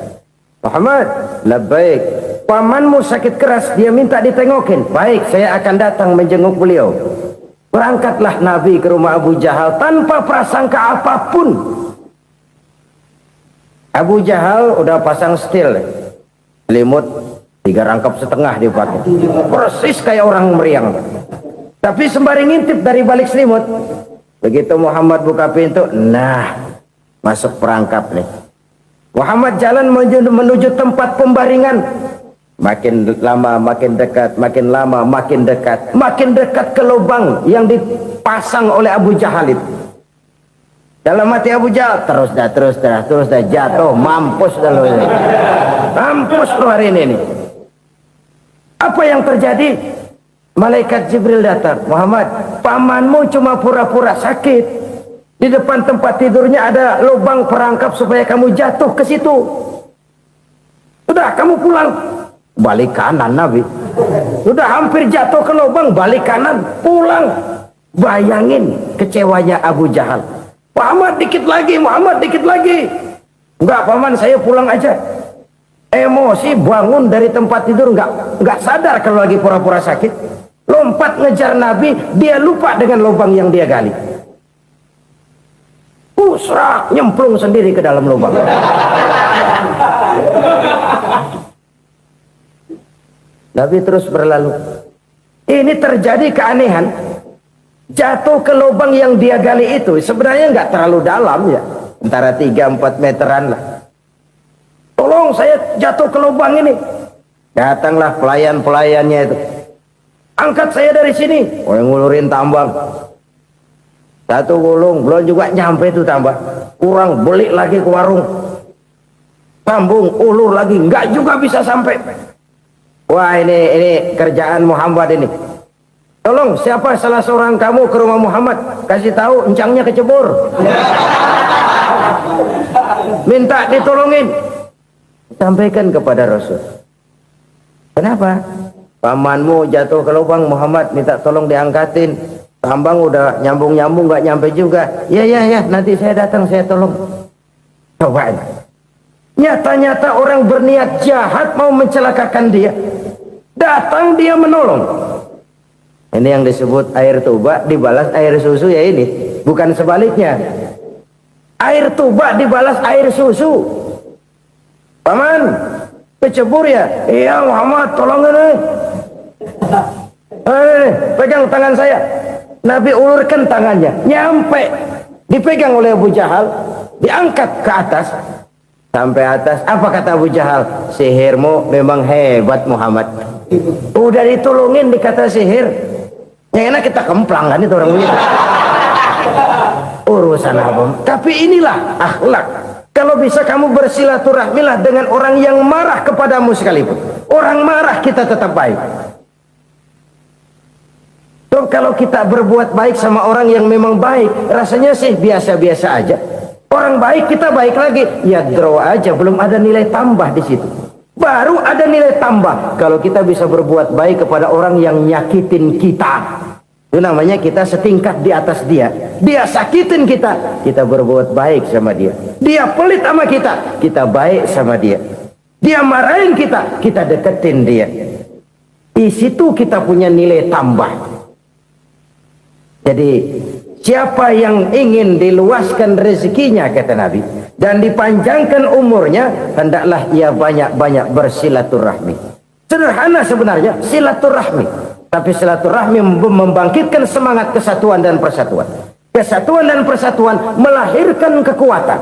[SPEAKER 2] Muhammad, labbaik. Pamanmu sakit keras, dia minta ditengokin. Baik, saya akan datang menjenguk beliau. Berangkatlah Nabi ke rumah Abu Jahal tanpa prasangka apapun. Abu Jahal udah pasang stil, selimut 3 rangkap setengah dipakai, persis kayak orang meriang. Tapi sembari ngintip dari balik selimut. Begitu Muhammad buka pintu, nah masuk perangkap nih. Muhammad jalan menuju tempat pembaringan. Makin lama makin dekat, makin lama makin dekat, makin dekat ke lubang yang dipasang oleh Abu Jahal itu. Dalam hati Abu Jahal, terus dah jatuh, mampus dah lo ini. Mampus lo hari ini nih. Apa yang terjadi? Malaikat Jibril datang. Muhammad, pamanmu cuma pura-pura sakit. Di depan tempat tidurnya ada lubang perangkap supaya kamu jatuh ke situ. Sudah, kamu pulang. Balik kanan Nabi. Sudah hampir jatuh ke lubang, balik kanan, pulang. Bayangin kecewanya Abu Jahal. Muhammad dikit lagi, Muhammad dikit lagi. Enggak paman, saya pulang aja. Emosi bangun dari tempat tidur, enggak sadar kalau lagi pura-pura sakit. Lompat ngejar Nabi, dia lupa dengan lubang yang dia gali. Pusrak, nyemplung sendiri ke dalam lubang. Nabi terus berlalu. Ini terjadi keanehan. Jatuh ke lubang yang dia gali itu sebenarnya nggak terlalu dalam ya, antara 3-4 meteran lah. Tolong saya jatuh ke lubang ini. Datanglah pelayan-pelayannya itu. Angkat saya dari sini. Oh, yang ngulurin tambang. Satu gulung, belum juga nyampe itu tambah. Kurang, beli lagi ke warung. Sambung, ulur lagi, nggak juga bisa sampai. Wah, ini kerjaan Muhammad ini. Tolong, siapa salah seorang kamu ke rumah Muhammad, kasih tahu encangnya kecebur. Minta ditolongin. Sampaikan kepada Rasul. Kenapa? Pamanmu jatuh ke lubang, Muhammad minta tolong diangkatin. Tambang udah nyambung-nyambung nggak nyampe juga. Ya, nanti saya datang, saya tolong. Coba. Nyata-nyata orang berniat jahat mau mencelakakan dia. Datang dia menolong. Ini yang disebut air tuba dibalas air susu ya ini. Bukan sebaliknya. Air tuba dibalas air susu. Paman, kecebur ya? Iya Muhammad, tolong ini. Pegang tangan saya. Nabi ulurkan tangannya, nyampe, dipegang oleh Abu Jahal, diangkat ke atas, sampai atas. Apa kata Abu Jahal? Sihirmu memang hebat Muhammad. Udah ditolongin dikata sihir, yang enak kita kemplang kan itu orang begitu. Urusan apa? Tapi inilah akhlak. Kalau bisa kamu bersilaturahmilah dengan orang yang marah kepadamu sekalipun. Orang marah kita tetap baik. Kalau kita berbuat baik sama orang yang memang baik, rasanya sih biasa-biasa aja. Orang baik kita baik lagi, ya draw aja, belum ada nilai tambah di situ. Baru ada nilai tambah kalau kita bisa berbuat baik kepada orang yang nyakitin kita. Itu namanya kita setingkat di atas dia. Dia sakitin kita, kita berbuat baik sama dia. Dia pelit sama kita, kita baik sama dia. Dia marahin kita, kita deketin dia. Di situ kita punya nilai tambah. Jadi siapa yang ingin diluaskan rezekinya kata Nabi dan dipanjangkan umurnya, hendaklah ia banyak-banyak bersilaturahmi. Sederhana sebenarnya silaturahmi, tapi silaturahmi membangkitkan semangat kesatuan dan persatuan. Kesatuan dan persatuan melahirkan kekuatan.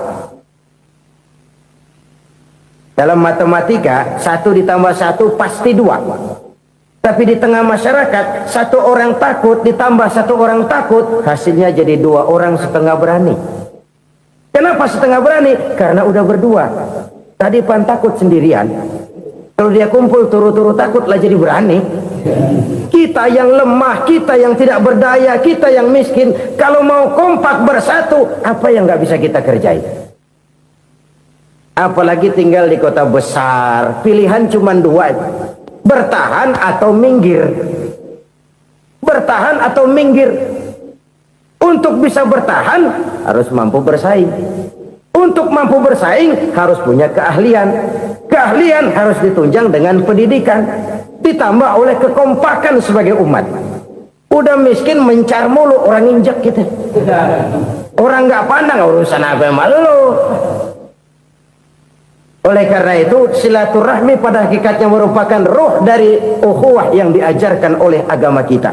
[SPEAKER 2] Dalam matematika 1 ditambah 1 pasti 2. Tapi di tengah masyarakat, 1 orang takut ditambah 1 orang takut, hasilnya jadi 2 orang setengah berani. Kenapa setengah berani? Karena udah berdua. Tadi pan takut sendirian. Kalau dia kumpul turu-turu takut lah jadi berani. Kita yang lemah, kita yang tidak berdaya, kita yang miskin, kalau mau kompak bersatu, apa yang nggak bisa kita kerjain? Apalagi tinggal di kota besar, pilihan cuma 2. Bertahan atau minggir. Bertahan atau minggir. Untuk bisa bertahan harus mampu bersaing. Untuk mampu bersaing harus punya keahlian. Keahlian harus ditunjang dengan pendidikan, ditambah oleh kekompakan sebagai umat. Udah miskin mencar mulu, orang injak kita. Orang nggak pandang urusan apa malu. Oleh karena itu silaturahmi pada hakikatnya merupakan roh dari ukhuwah yang diajarkan oleh agama kita.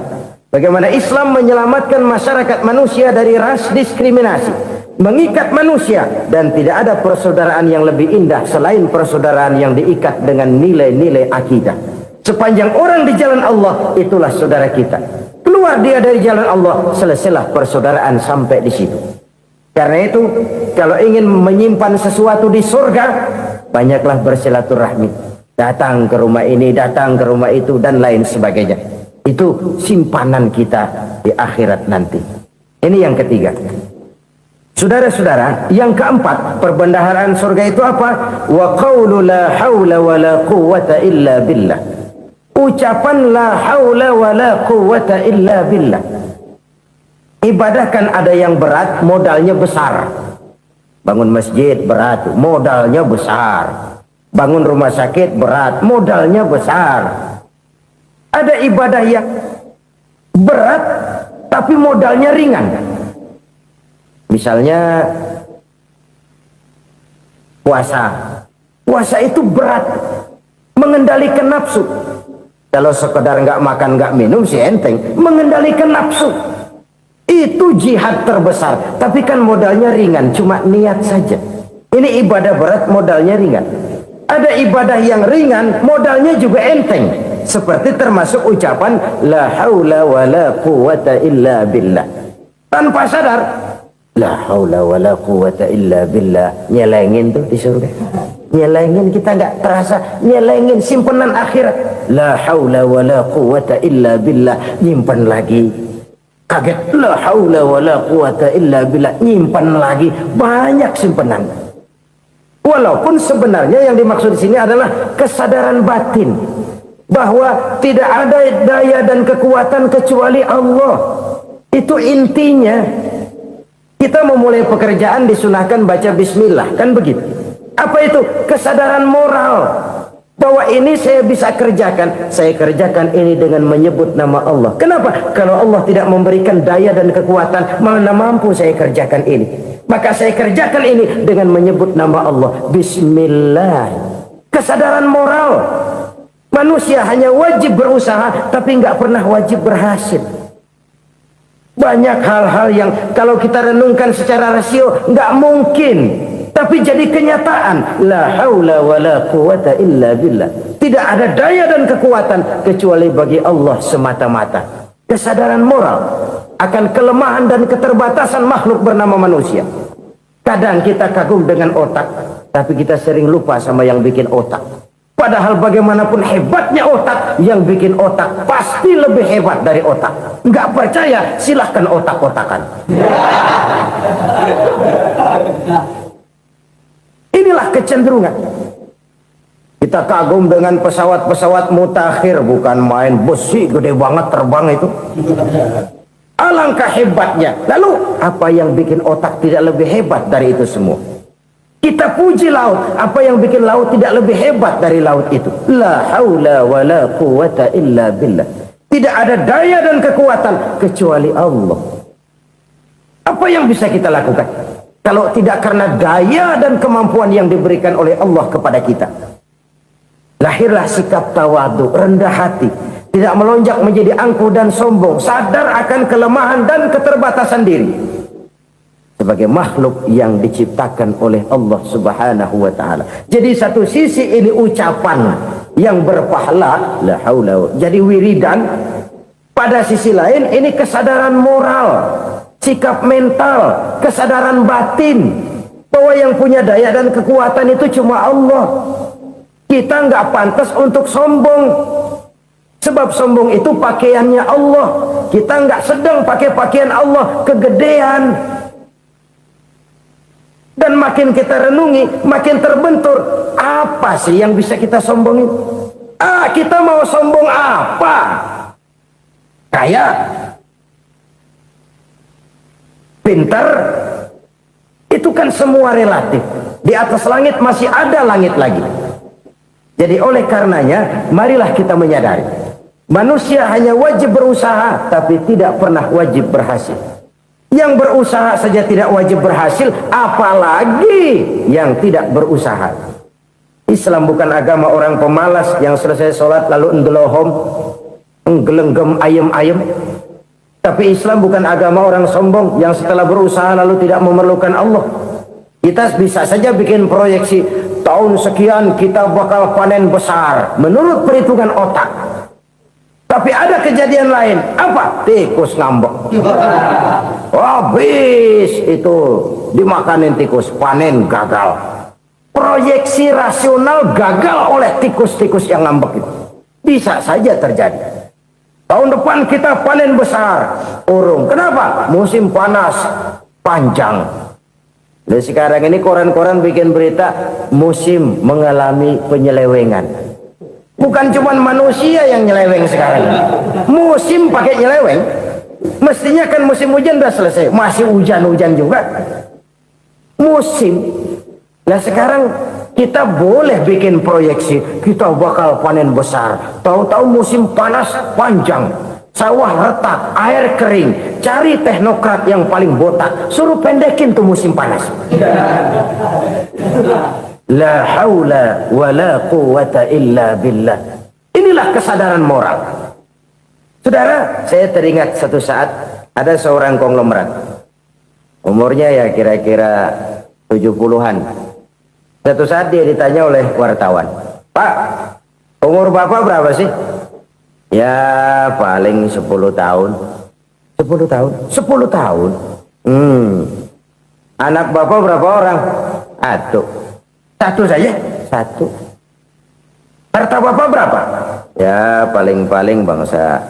[SPEAKER 2] Bagaimana Islam menyelamatkan masyarakat manusia dari ras diskriminasi, mengikat manusia, dan tidak ada persaudaraan yang lebih indah selain persaudaraan yang diikat dengan nilai-nilai akidah. Sepanjang orang di jalan Allah, itulah saudara kita. Keluar dia dari jalan Allah, selesailah persaudaraan sampai di situ. Karena itu, kalau ingin menyimpan sesuatu di surga, banyaklah bersilaturahmi. Datang ke rumah ini, datang ke rumah itu, dan lain sebagainya. Itu simpanan kita di akhirat nanti. Ini yang ketiga. Saudara-saudara, yang keempat, perbendaharaan surga itu apa? Wa qawlu la hawla wa la quwwata illa billah. Ucapan la hawla wa la quwwata illa billah. Ibadah kan ada yang berat, modalnya besar. Bangun masjid berat, modalnya besar. Bangun rumah sakit berat, modalnya besar. Ada ibadah yang berat tapi modalnya ringan. Misalnya puasa. Puasa itu berat, mengendalikan nafsu. Kalau sekedar nggak makan nggak minum sih enteng. Mengendalikan nafsu itu jihad terbesar. Tapi kan modalnya ringan, cuma niat saja. Ini ibadah berat, modalnya ringan. Ada ibadah yang ringan, modalnya juga enteng. Seperti termasuk ucapan la haula wala quwata illa billah. Tanpa sadar, la haula wala quwata illa billah. Nyelengin tuh di surga. Nyelengin, kita nggak terasa. Nyelengin simpenan akhirat. La haula wala quwata illa billah. Nyimpan lagi. Kaget, la haula wala quwata illa billah. Nyimpan lagi. Banyak simpenan. Walaupun sebenarnya yang dimaksud di sini adalah kesadaran batin bahwa tidak ada daya dan kekuatan kecuali Allah. Itu intinya. Kita memulai pekerjaan disunahkan baca bismillah, kan begitu? Apa itu? Kesadaran moral bahwa ini saya bisa kerjakan. Saya kerjakan ini dengan menyebut nama Allah. Kenapa? Kalau Allah tidak memberikan daya dan kekuatan, mana mampu saya kerjakan ini. Maka saya kerjakan ini dengan menyebut nama Allah. Bismillah. Kesadaran moral. Manusia hanya wajib berusaha, tapi nggak pernah wajib berhasil. Banyak hal-hal yang kalau kita renungkan secara rasio nggak mungkin, tapi jadi kenyataan. La haula wala quwata illa billah. Tidak ada daya dan kekuatan kecuali bagi Allah semata-mata. Kesadaran moral akan kelemahan dan keterbatasan makhluk bernama manusia. Kadang kita kagum dengan otak, tapi kita sering lupa sama yang bikin otak. Padahal bagaimanapun hebatnya otak, yang bikin otak pasti lebih hebat dari otak. Nggak percaya, silahkan otak-otakan. Inilah kecenderungan. Kita kagum dengan pesawat-pesawat mutakhir, bukan main, besi gede banget terbang itu. Alangkah hebatnya. Lalu apa yang bikin otak tidak lebih hebat dari itu semua? Kita puji laut. Apa yang bikin laut tidak lebih hebat dari laut itu? La haula wala quwata illa billah. Tidak ada daya dan kekuatan kecuali Allah. Apa yang bisa kita lakukan kalau tidak karena daya dan kemampuan yang diberikan oleh Allah kepada kita? Lahirlah sikap tawadu, rendah hati, tidak melonjak menjadi angkuh dan sombong, sadar akan kelemahan dan keterbatasan diri sebagai makhluk yang diciptakan oleh Allah Subhanahu wa taala. Jadi satu sisi ini ucapan yang berpahala, la haula, jadi wiridan. Pada sisi lain ini kesadaran moral, sikap mental, kesadaran batin bahwa yang punya daya dan kekuatan itu cuma Allah. Kita nggak pantas untuk sombong, sebab sombong itu pakaiannya Allah. Kita nggak sedang pakai pakaian Allah, kegedean. Dan makin kita renungi, makin terbentur. Apa sih yang bisa kita sombongin? Kita mau sombong apa? Kaya, pintar, itu kan semua relatif. Di atas langit masih ada langit lagi. Jadi oleh karenanya, marilah kita menyadari, manusia hanya wajib berusaha, tapi tidak pernah wajib berhasil. Yang berusaha saja tidak wajib berhasil, apalagi yang tidak berusaha. Islam bukan agama orang pemalas yang selesai sholat lalu endelohom, nggelenggem ayem-ayem. Tapi Islam bukan agama orang sombong yang setelah berusaha lalu tidak memerlukan Allah. Kita bisa saja bikin proyeksi, tahun sekian kita bakal panen besar menurut perhitungan otak. Tapi ada kejadian lain. Apa? Tikus ngambek. Habis itu dimakanin tikus, panen gagal. Proyeksi rasional gagal oleh tikus-tikus yang ngambek itu. Bisa saja terjadi. Tahun depan kita panen besar, urung. Kenapa? Musim panas panjang. Dan sekarang ini koran-koran bikin berita musim mengalami penyelewengan. Bukan cuma manusia yang nyeleweng sekarang. Musim pakai nyeleweng. Mestinya kan musim hujan udah selesai, masih hujan-hujan juga. Musim. Nah sekarang kita boleh bikin proyeksi, kita bakal panen besar. Tahu-tahu musim panas panjang, sawah retak, air kering. Cari teknokrat yang paling botak, suruh pendekin tuh musim panas. La haula wala quwata illa billah. Inilah kesadaran moral. Saudara, saya teringat satu saat ada seorang konglomerat. Umurnya ya kira-kira 70-an. Satu saat dia ditanya oleh wartawan, "Pak, umur Bapak berapa sih?" "Ya paling 10 tahun." 10 tahun? 10 tahun? Anak Bapak berapa orang? Satu. Satu saja? Satu. Harta Bapak berapa? Ya paling-paling bangsa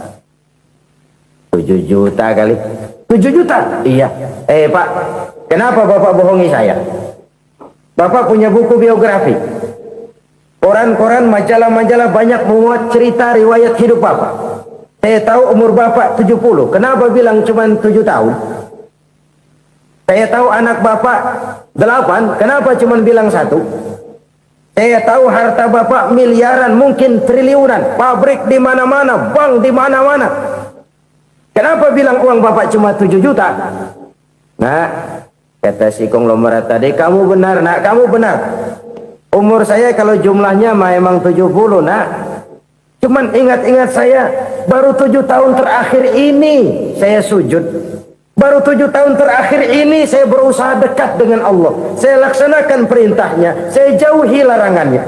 [SPEAKER 2] 7 juta kali. 7 juta? Iya. Pak, kenapa Bapak bohongi saya? Bapak punya buku biografi. Koran-koran, majalah-majalah banyak memuat cerita riwayat hidup Bapak. Saya tahu umur Bapak 70. Kenapa bilang cuma 7 tahun? Saya tahu anak Bapak 8. Kenapa cuma bilang 1? Saya tahu harta Bapak miliaran, mungkin triliunan. Pabrik di mana-mana, bank di mana-mana. Kenapa bilang uang Bapak cuma 7 juta? Nah, kata si konglomerat tadi, "Kamu benar, Nak, kamu benar. Umur saya kalau jumlahnya memang 70, Nak. Cuman ingat-ingat saya, baru 7 tahun terakhir ini saya sujud. Baru 7 tahun terakhir ini saya berusaha dekat dengan Allah. Saya laksanakan perintahnya, saya jauhi larangannya.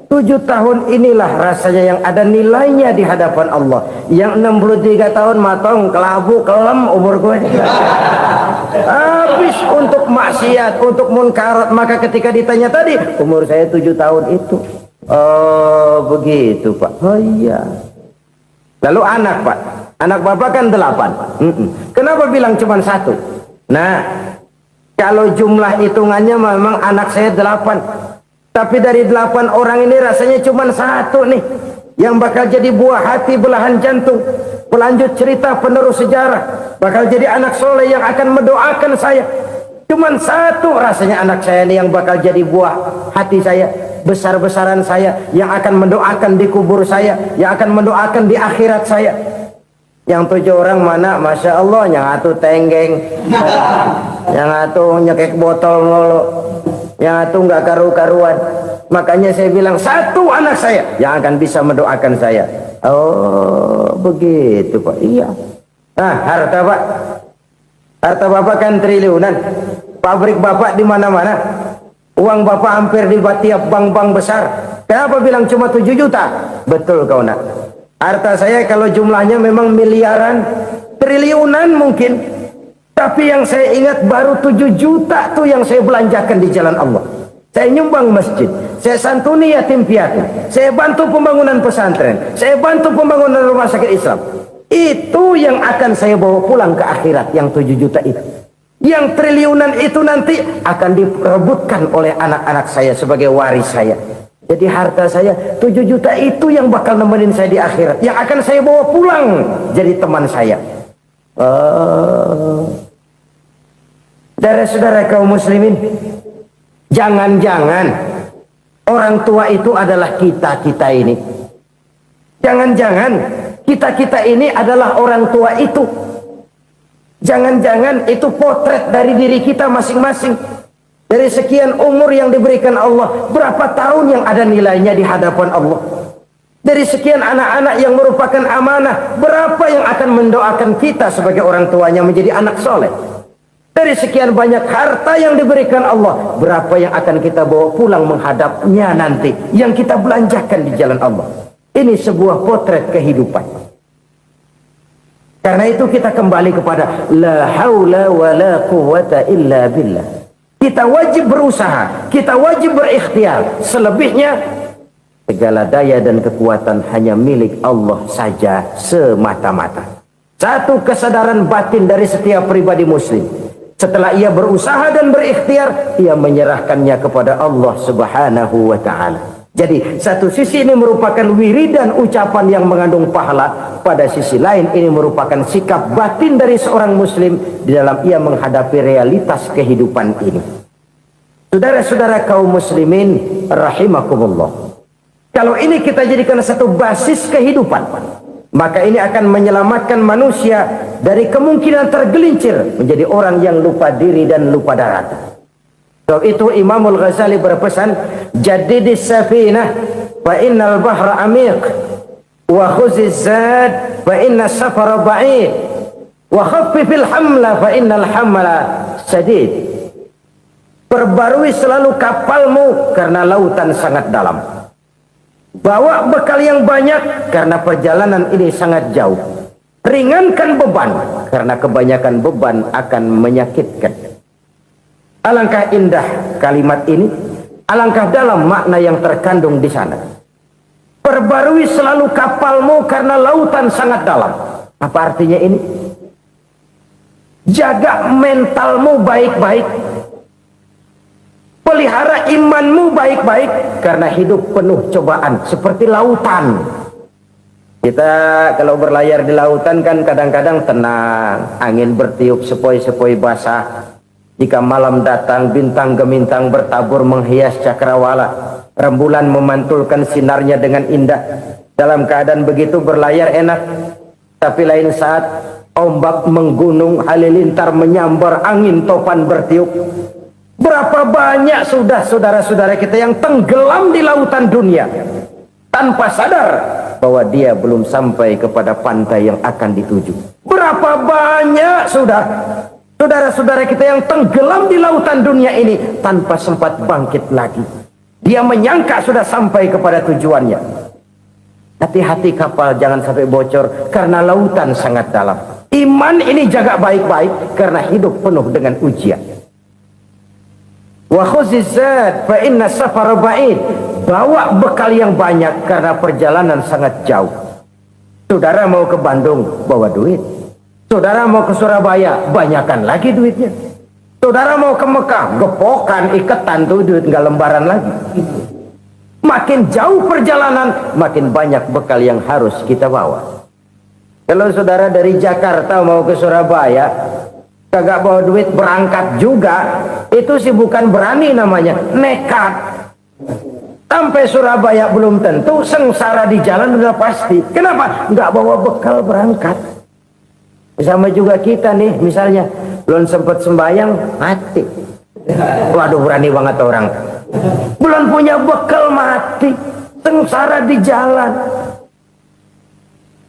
[SPEAKER 2] 7 tahun inilah rasanya yang ada nilainya di hadapan Allah. Yang 63 tahun matong, kelabu, kelem umur gue. Habis untuk maksiat, untuk munkarat. Maka ketika ditanya tadi, umur saya 7 tahun itu. Oh begitu Pak. Oh iya. Lalu anak Pak, anak Bapak kan 8. Kenapa bilang cuma 1? Nah, kalau jumlah hitungannya memang anak saya 8. Tapi dari 8 orang ini rasanya cuma 1 nih yang bakal jadi buah hati, belahan jantung, pelanjut cerita, penerus sejarah, bakal jadi anak soleh yang akan mendoakan saya. Cuman 1 rasanya anak saya ini yang bakal jadi buah hati saya, besar-besaran saya, yang akan mendoakan di kubur saya, yang akan mendoakan di akhirat saya. Yang 7 orang mana? Masya Allah, yang satu tenggeng, yang satu nyekek botol mulu, yang satu nggak karu-karuan. Makanya saya bilang 1 anak saya yang akan bisa mendoakan saya. Oh begitu Pak. Iya. Nah, harta Pak, harta Bapak kan triliunan. Pabrik Bapak di mana-mana. Uang Bapak hampir di tiap bank-bank besar. Kenapa bilang cuma 7 juta? Betul kau Nak. Harta saya kalau jumlahnya memang miliaran, triliunan mungkin. Tapi yang saya ingat baru 7 juta tuh yang saya belanjakan di jalan Allah. Saya nyumbang masjid, saya santuni yatim piatu, saya bantu pembangunan pesantren, saya bantu pembangunan rumah sakit Islam. Itu yang akan saya bawa pulang ke akhirat, yang 7 juta itu. Yang triliunan itu nanti akan diperebutkan oleh anak-anak saya sebagai waris saya. Jadi harta saya 7 juta itu yang bakal nemenin saya di akhirat, yang akan saya bawa pulang jadi teman saya. Saudara-saudara kaum muslimin, jangan-jangan orang tua itu adalah kita-kita ini. Jangan-jangan kita-kita ini adalah orang tua itu. Jangan-jangan itu potret dari diri kita masing-masing. Dari sekian umur yang diberikan Allah, berapa tahun yang ada nilainya di hadapan Allah? Dari sekian anak-anak yang merupakan amanah, berapa yang akan mendoakan kita sebagai orang tuanya menjadi anak soleh? Dari sekian banyak harta yang diberikan Allah, berapa yang akan kita bawa pulang menghadapnya nanti, yang kita belanjakan di jalan Allah? Ini sebuah potret kehidupan. Karena itu kita kembali kepada la haula wa la quwwata illa billah. Kita wajib berusaha, kita wajib berikhtiar. Selebihnya segala daya dan kekuatan hanya milik Allah saja semata-mata. Satu kesadaran batin dari setiap pribadi muslim. Setelah ia berusaha dan berikhtiar, ia menyerahkannya kepada Allah Subhanahu wa ta'ala. Jadi satu sisi ini merupakan wiridan ucapan yang mengandung pahala, pada sisi lain ini merupakan sikap batin dari seorang muslim di dalam ia menghadapi realitas kehidupan ini. Saudara-saudara kaum muslimin rahimakumullah, kalau ini kita jadikan satu basis kehidupan, maka ini akan menyelamatkan manusia dari kemungkinan tergelincir menjadi orang yang lupa diri dan lupa darat. Sebab itu Imamul Ghazali berpesan, jadidis safinah fa innal bahra amiq. wa khuziz zad fa inna safara ba'id wa khaffifil hamla fa innal hamla sadid. Perbarui selalu kapalmu karena lautan sangat dalam. Bawa bekal yang banyak karena perjalanan ini sangat jauh. Ringankan beban karena kebanyakan beban akan menyakitkan. Alangkah indah kalimat ini, alangkah dalam makna yang terkandung di sana. Perbarui selalu kapalmu karena lautan sangat dalam. Apa artinya ini? Jaga mentalmu baik-baik. Pelihara imanmu baik-baik karena hidup penuh cobaan seperti lautan. Kita kalau berlayar di lautan kan kadang-kadang tenang, angin bertiup sepoi-sepoi basah. Jika malam datang bintang gemintang bertabur menghias cakrawala, rembulan memantulkan sinarnya dengan indah. Dalam keadaan begitu berlayar enak, tapi lain saat ombak menggunung, halilintar menyambar, angin topan bertiup. Berapa banyak sudah saudara-saudara kita yang tenggelam di lautan dunia tanpa sadar bahwa dia belum sampai kepada pantai yang akan dituju. Berapa banyak sudah saudara-saudara kita yang tenggelam di lautan dunia ini tanpa sempat bangkit lagi. Dia menyangka sudah sampai kepada tujuannya. Hati-hati kapal jangan sampai bocor karena lautan sangat dalam. Iman ini jaga baik-baik karena hidup penuh dengan ujian. Wa khuziz zad fa inna safara ba'id. Bawa bekal yang banyak karena perjalanan sangat jauh. Saudara mau ke Bandung, bawa duit. Saudara mau ke Surabaya, banyakkan lagi duitnya. Saudara mau ke Mekah, gepokan, iketan tuh duit nggak lembaran lagi. Makin jauh perjalanan, makin banyak bekal yang harus kita bawa. Kalau saudara dari Jakarta mau ke Surabaya, kagak bawa duit berangkat juga, itu sih bukan berani namanya, nekat. Sampai Surabaya belum tentu, sengsara di jalan udah pasti. Kenapa? Nggak bawa bekal berangkat. Sama juga kita nih, misalnya belum sempat sembahyang, mati. Waduh, berani banget orang. Belum punya bekal, mati. Sengsara di jalan.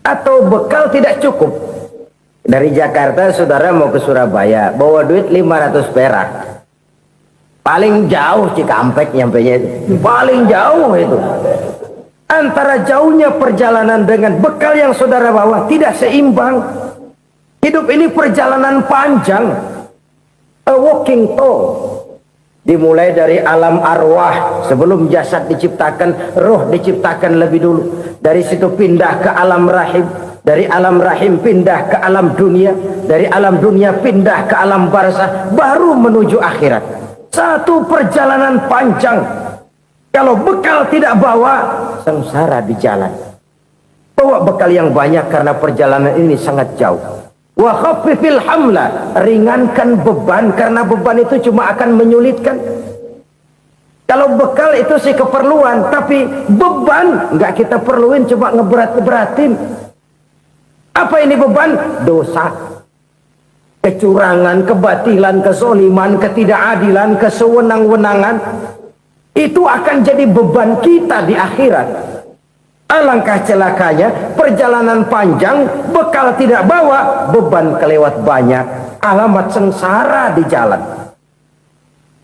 [SPEAKER 2] Atau bekal tidak cukup. Dari Jakarta saudara mau ke Surabaya, bawa duit 500 perak. Paling jauh Cikampek nyampenya itu. Paling jauh itu. Antara jauhnya perjalanan dengan bekal yang saudara bawa tidak seimbang. Hidup ini perjalanan panjang. A walking tour. Dimulai dari alam arwah. Sebelum jasad diciptakan, roh diciptakan lebih dulu. Dari situ pindah ke alam rahim. Dari alam rahim pindah ke alam dunia. Dari alam dunia pindah ke alam barzah. Baru menuju akhirat. Satu perjalanan panjang. Kalau bekal tidak bawa, sengsara di jalan. Bawa bekal yang banyak karena perjalanan ini sangat jauh. Wa khaffifil hamla, ringankan beban karena beban itu cuma akan menyulitkan. Kalau bekal itu sih keperluan, tapi beban nggak kita perluin, coba ngeberat-beratin. Apa ini beban? Dosa, kecurangan, kebatilan, kezoliman, ketidakadilan, kesewenang-wenangan. Itu akan jadi beban kita di akhirat. Alangkah celakanya, perjalanan panjang, bekal tidak bawa, beban kelewat banyak, alamat sengsara di jalan.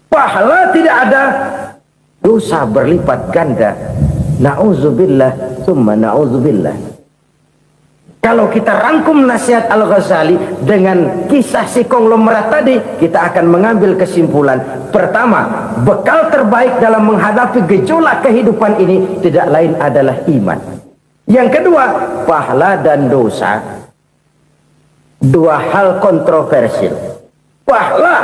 [SPEAKER 2] Pahala tidak ada, dosa berlipat ganda. Na'udzubillah, summa na'udzubillah. Kalau kita rangkum nasihat Al-Ghazali dengan kisah si konglomerat tadi, kita akan mengambil kesimpulan. Pertama, bekal terbaik dalam menghadapi gejolak kehidupan ini tidak lain adalah iman. Yang kedua, pahala dan dosa. Dua hal kontroversial. Pahala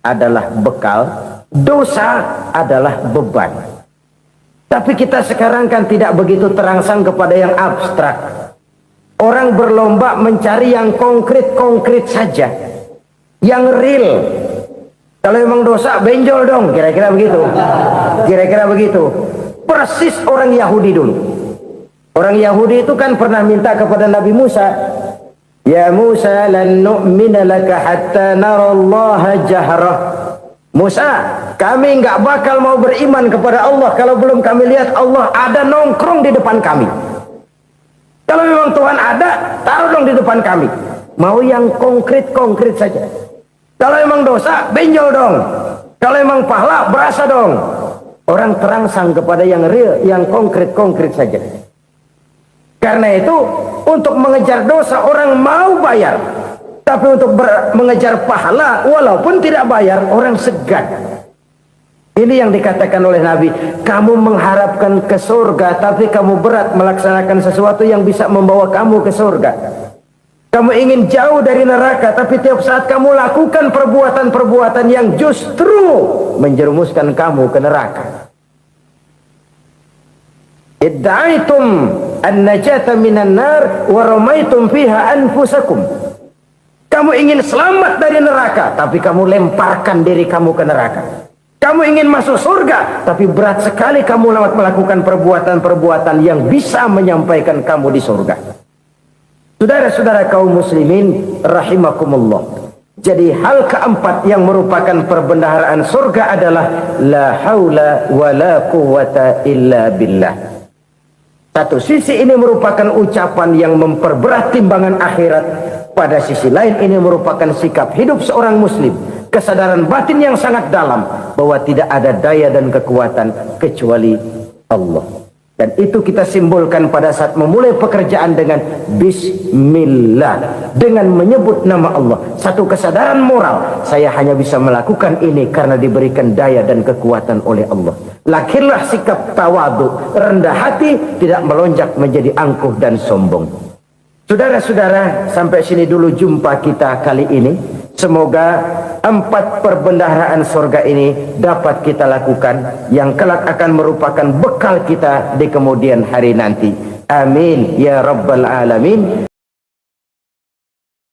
[SPEAKER 2] adalah bekal, dosa adalah beban. Tapi kita sekarang kan tidak begitu terangsang kepada yang abstrak. Orang berlomba mencari yang konkret-konkret saja, yang real. Kalau memang dosa, benjol dong, kira-kira begitu. Kira-kira begitu. Persis orang Yahudi dulu. Orang Yahudi itu kan pernah minta kepada Nabi Musa, Ya Musa, lan nu'mina laka hatta narallaha jahrah. Musa, kami nggak bakal mau beriman kepada Allah kalau belum kami lihat Allah ada nongkrong di depan kami. Kalau memang Tuhan ada, taruh dong di depan kami. Mau yang konkret-konkret saja. Kalau memang dosa, benjol dong. Kalau memang pahala, berasa dong. Orang terangsang kepada yang real, yang konkret-konkret saja. Karena itu, untuk mengejar dosa orang mau bayar. Tapi untuk mengejar pahala, walaupun tidak bayar, orang segan. Ini yang dikatakan oleh Nabi, kamu mengharapkan ke surga, tapi kamu berat melaksanakan sesuatu yang bisa membawa kamu ke surga. Kamu ingin jauh dari neraka, tapi tiap saat kamu lakukan perbuatan-perbuatan yang justru menjerumuskan kamu ke neraka. Idda'aitum an-najata minan nar wa ramaitum fiha anfusakum. Kamu ingin selamat dari neraka, tapi kamu lemparkan diri kamu ke neraka. Kamu ingin masuk surga, tapi berat sekali kamu melakukan perbuatan-perbuatan yang bisa menyampaikan kamu di surga. Saudara-saudara kaum muslimin rahimakumullah. Jadi hal keempat yang merupakan perbendaharaan surga adalah la haula wa la quwwata illa billah. Satu sisi ini merupakan ucapan yang memperberat timbangan akhirat. Pada sisi lain ini merupakan sikap hidup seorang muslim. Kesadaran batin yang sangat dalam bahwa tidak ada daya dan kekuatan kecuali Allah. Dan itu kita simbolkan pada saat memulai pekerjaan dengan Bismillah, dengan menyebut nama Allah. Satu kesadaran moral, saya hanya bisa melakukan ini karena diberikan daya dan kekuatan oleh Allah. Lahirlah sikap tawadu, rendah hati, tidak melonjak menjadi angkuh dan sombong. Saudara-saudara, sampai sini dulu jumpa kita kali ini. Semoga 4 perbendaharaan surga ini dapat kita lakukan, yang kelak akan merupakan bekal kita di kemudian hari nanti. Amin ya rabbal alamin.